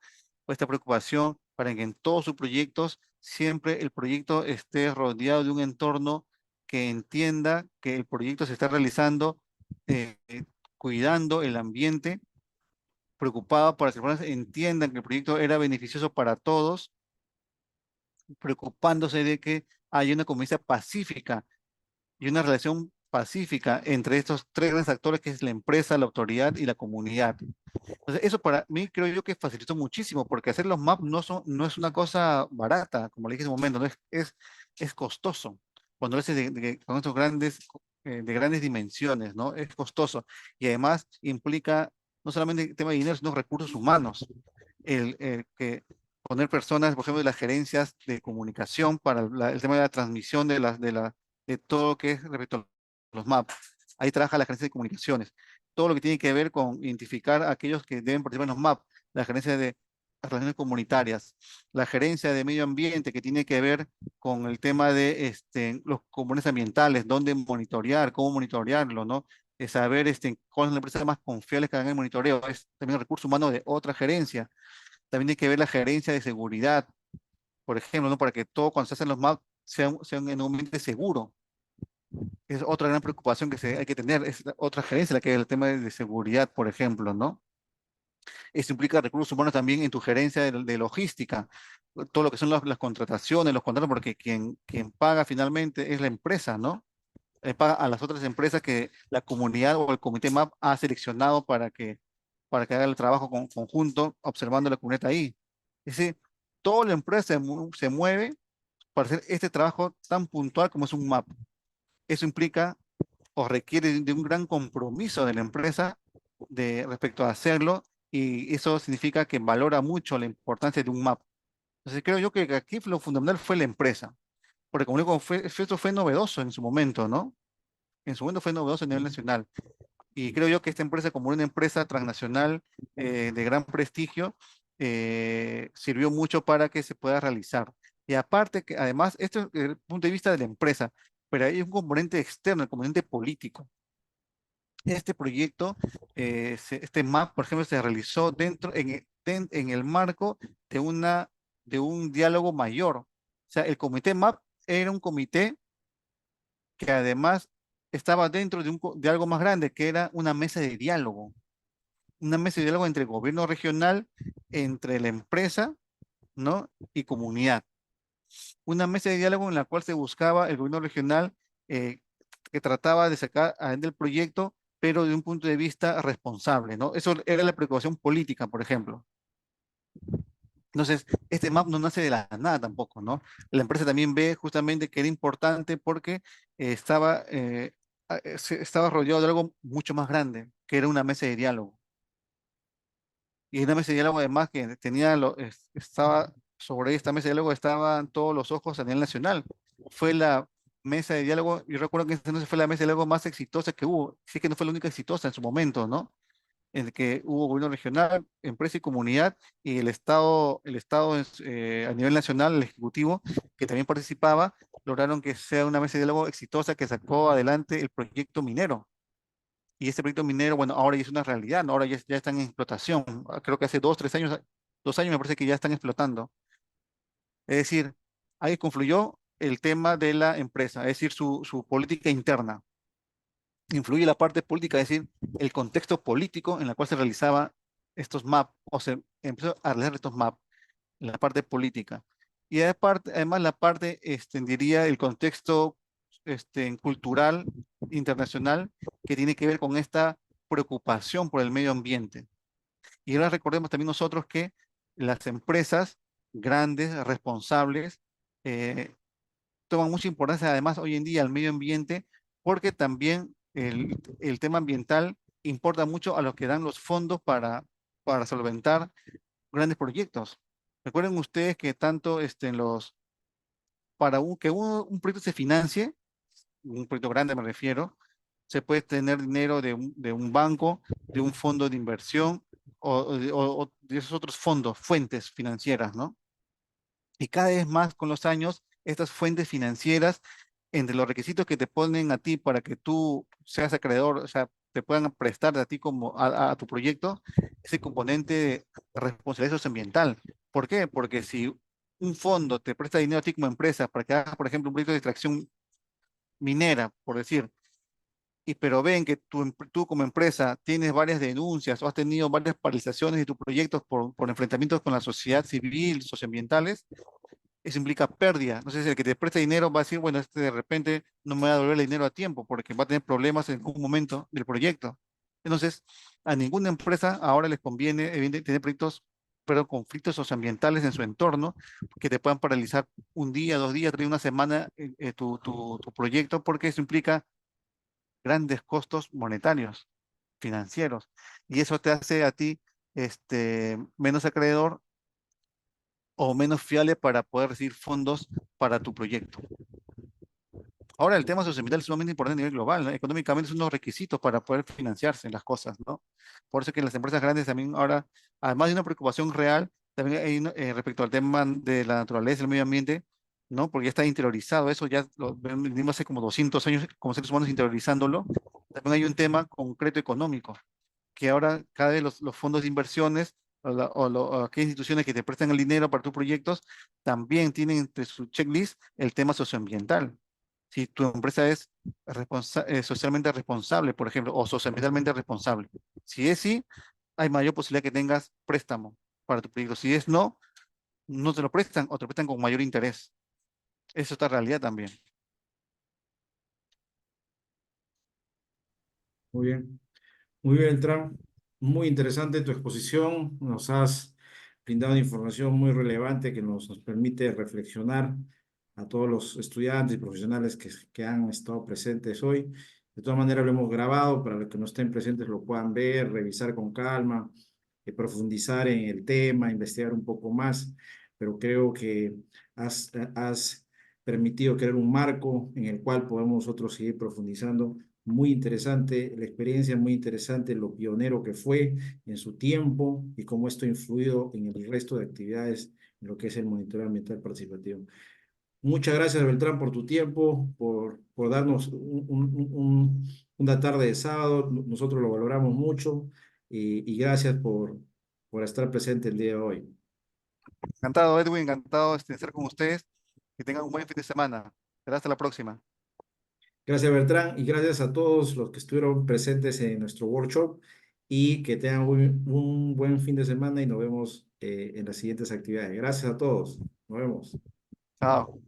esta preocupación para que en todos sus proyectos siempre el proyecto esté rodeado de un entorno que entienda que el proyecto se está realizando cuidando el ambiente, preocupado para que las personas entiendan que el proyecto era beneficioso para todos, preocupándose de que haya una convivencia pacífica y una relación pacífica entre estos tres grandes actores que es la empresa, la autoridad y la comunidad. Entonces, eso para mí creo yo que facilitó muchísimo, porque hacer los maps no es una cosa barata, como le dije en un momento, no es costoso. Cuando lo haces con estos de grandes dimensiones, ¿no? Es costoso. Y además implica no solamente el tema de dinero, sino recursos humanos. El que poner personas, por ejemplo, de las gerencias de comunicación para el tema de la transmisión de todo lo que es respecto a los maps. Ahí trabaja la gerencia de comunicaciones. Todo lo que tiene que ver con identificar a aquellos que deben participar en los MAP, la gerencia de relaciones comunitarias, la gerencia de medio ambiente que tiene que ver con el tema de los componentes ambientales, dónde monitorear, cómo monitorearlo, ¿no? Saber cuál es la empresa más confiable que haga el monitoreo, es también el recurso humano de otra gerencia. También hay que ver la gerencia de seguridad, por ejemplo, ¿no? Para que todo cuando se hacen los MAP sea en un ambiente seguro. Es otra gran preocupación hay que tener, es otra gerencia, la que es el tema de seguridad, por ejemplo, ¿no? Esto implica recursos humanos también en tu gerencia de logística, todo lo que son las contrataciones, los contratos, porque quien paga finalmente es la empresa, ¿no? Paga a las otras empresas que la comunidad o el comité MAP ha seleccionado para que haga el trabajo conjunto, observando la comunidad ahí. Es decir, toda la empresa se mueve para hacer este trabajo tan puntual como es un MAP. Eso implica o requiere de un gran compromiso de la empresa respecto a hacerlo, y eso significa que valora mucho la importancia de un MAP. Entonces creo yo que aquí lo fundamental fue la empresa, porque como digo, esto fue novedoso en su momento, ¿no? En su momento fue novedoso a nivel nacional. Y creo yo que esta empresa, como una empresa transnacional de gran prestigio, sirvió mucho para que se pueda realizar. Y aparte, que además, esto es desde el punto de vista de la empresa, pero hay un componente externo, el componente político. Este proyecto, este MAP, por ejemplo, se realizó en el marco de un diálogo mayor. O sea, el comité MAP era un comité que además estaba dentro de algo más grande, que era una mesa de diálogo entre el gobierno regional, entre la empresa, ¿no? Y comunidad. Una mesa de diálogo en la cual se buscaba el gobierno regional eh, que trataba de sacar adelante el proyecto, pero de un punto de vista responsable, ¿no? Eso era la preocupación política, por ejemplo. Entonces, este MAP no nace de la nada tampoco, ¿no? La empresa también ve justamente que era importante porque estaba rodeado de algo mucho más grande, que era una mesa de diálogo. Y una mesa de diálogo además que estaba sobre esta mesa de diálogo estaban todos los ojos a nivel nacional. Fue la mesa de diálogo, yo recuerdo que esta entonces fue la mesa de diálogo más exitosa que hubo, sí que no fue la única exitosa en su momento, ¿no? En el que hubo gobierno regional, empresa y comunidad, y el Estado a nivel nacional, el Ejecutivo, que también participaba, lograron que sea una mesa de diálogo exitosa que sacó adelante el proyecto minero. Y este proyecto minero, bueno, ahora ya es una realidad, ¿no? Ahora ya están en explotación. Creo que hace 2, 3 años, 2 años me parece que ya están explotando. Es decir, ahí confluyó el tema de la empresa, es decir, su política interna. Influye la parte política, es decir, el contexto político en el cual se realizaba estos MAP, o se empezó a realizar estos MAP, la parte política. Y además la parte, diría, el contexto cultural internacional que tiene que ver con esta preocupación por el medio ambiente. Y ahora recordemos también nosotros que las empresas grandes, responsables, eh, toman mucha importancia además hoy en día al medio ambiente porque también el tema ambiental importa mucho a los que dan los fondos para solventar grandes proyectos. Recuerden ustedes que tanto para que un proyecto se financie, un proyecto grande me refiero, se puede tener dinero de un banco, de un fondo de inversión o de esos otros fondos, fuentes financieras, ¿no? Y cada vez más con los años, estas fuentes financieras, entre los requisitos que te ponen a ti para que tú seas acreedor, o sea, te puedan prestar a ti como a tu proyecto, ese componente de responsabilidad socioambiental. ¿Por qué? Porque si un fondo te presta dinero a ti como empresa para que hagas, por ejemplo, un proyecto de extracción minera, por decir, pero ven que tú como empresa tienes varias denuncias o has tenido varias paralizaciones de tus proyectos por enfrentamientos con la sociedad civil, socioambientales, eso implica pérdida. No sé si el que te presta dinero va a decir, bueno, de repente no me va a devolver el dinero a tiempo porque va a tener problemas en algún momento del proyecto. Entonces, a ninguna empresa ahora les conviene tener proyectos, pero conflictos socioambientales en su entorno que te puedan paralizar un día, 2 días, 1 semana tu proyecto porque eso implica grandes costos monetarios, financieros. Y eso te hace a ti menos acreedor o menos fiable para poder recibir fondos para tu proyecto. Ahora, el tema socioambiental es sumamente importante a nivel global, ¿no? Económicamente es uno de los requisitos para poder financiarse las cosas, ¿no? Por eso que las empresas grandes también ahora, además de una preocupación real, también hay respecto al tema de la naturaleza, el medio ambiente, ¿no? Porque ya está interiorizado, eso ya lo venimos hace como 200 años como seres humanos interiorizándolo. También hay un tema concreto económico que ahora cada vez los fondos de inversiones o aquellas instituciones que te prestan el dinero para tus proyectos también tienen entre su checklist el tema socioambiental. Si tu empresa es socialmente responsable, por ejemplo, o socioambientalmente responsable. Si es sí, hay mayor posibilidad que tengas préstamo para tu proyecto. Si es no, no te lo prestan o te lo prestan con mayor interés. Eso es otra realidad también. Muy bien. Muy bien, Beltrán. Muy interesante tu exposición. Nos has brindado información muy relevante que nos permite reflexionar a todos los estudiantes y profesionales que han estado presentes hoy. De todas maneras, lo hemos grabado para los que no estén presentes lo puedan ver, revisar con calma, profundizar en el tema, investigar un poco más. pero creo que has permitido crear un marco en el cual podemos nosotros seguir profundizando. Muy interesante la experiencia, muy interesante lo pionero que fue en su tiempo y cómo esto ha influido en el resto de actividades en lo que es el monitoreo ambiental participativo. Muchas gracias, Beltrán, por tu tiempo, por darnos una tarde de sábado. Nosotros lo valoramos mucho y gracias por estar presente el día de hoy. Encantado, Edwin, encantado de estar con ustedes. Que tengan un buen fin de semana. Será hasta la próxima. Gracias, Beltrán, y gracias a todos los que estuvieron presentes en nuestro workshop y que tengan un buen fin de semana y nos vemos en las siguientes actividades. Gracias a todos. Nos vemos. Chao.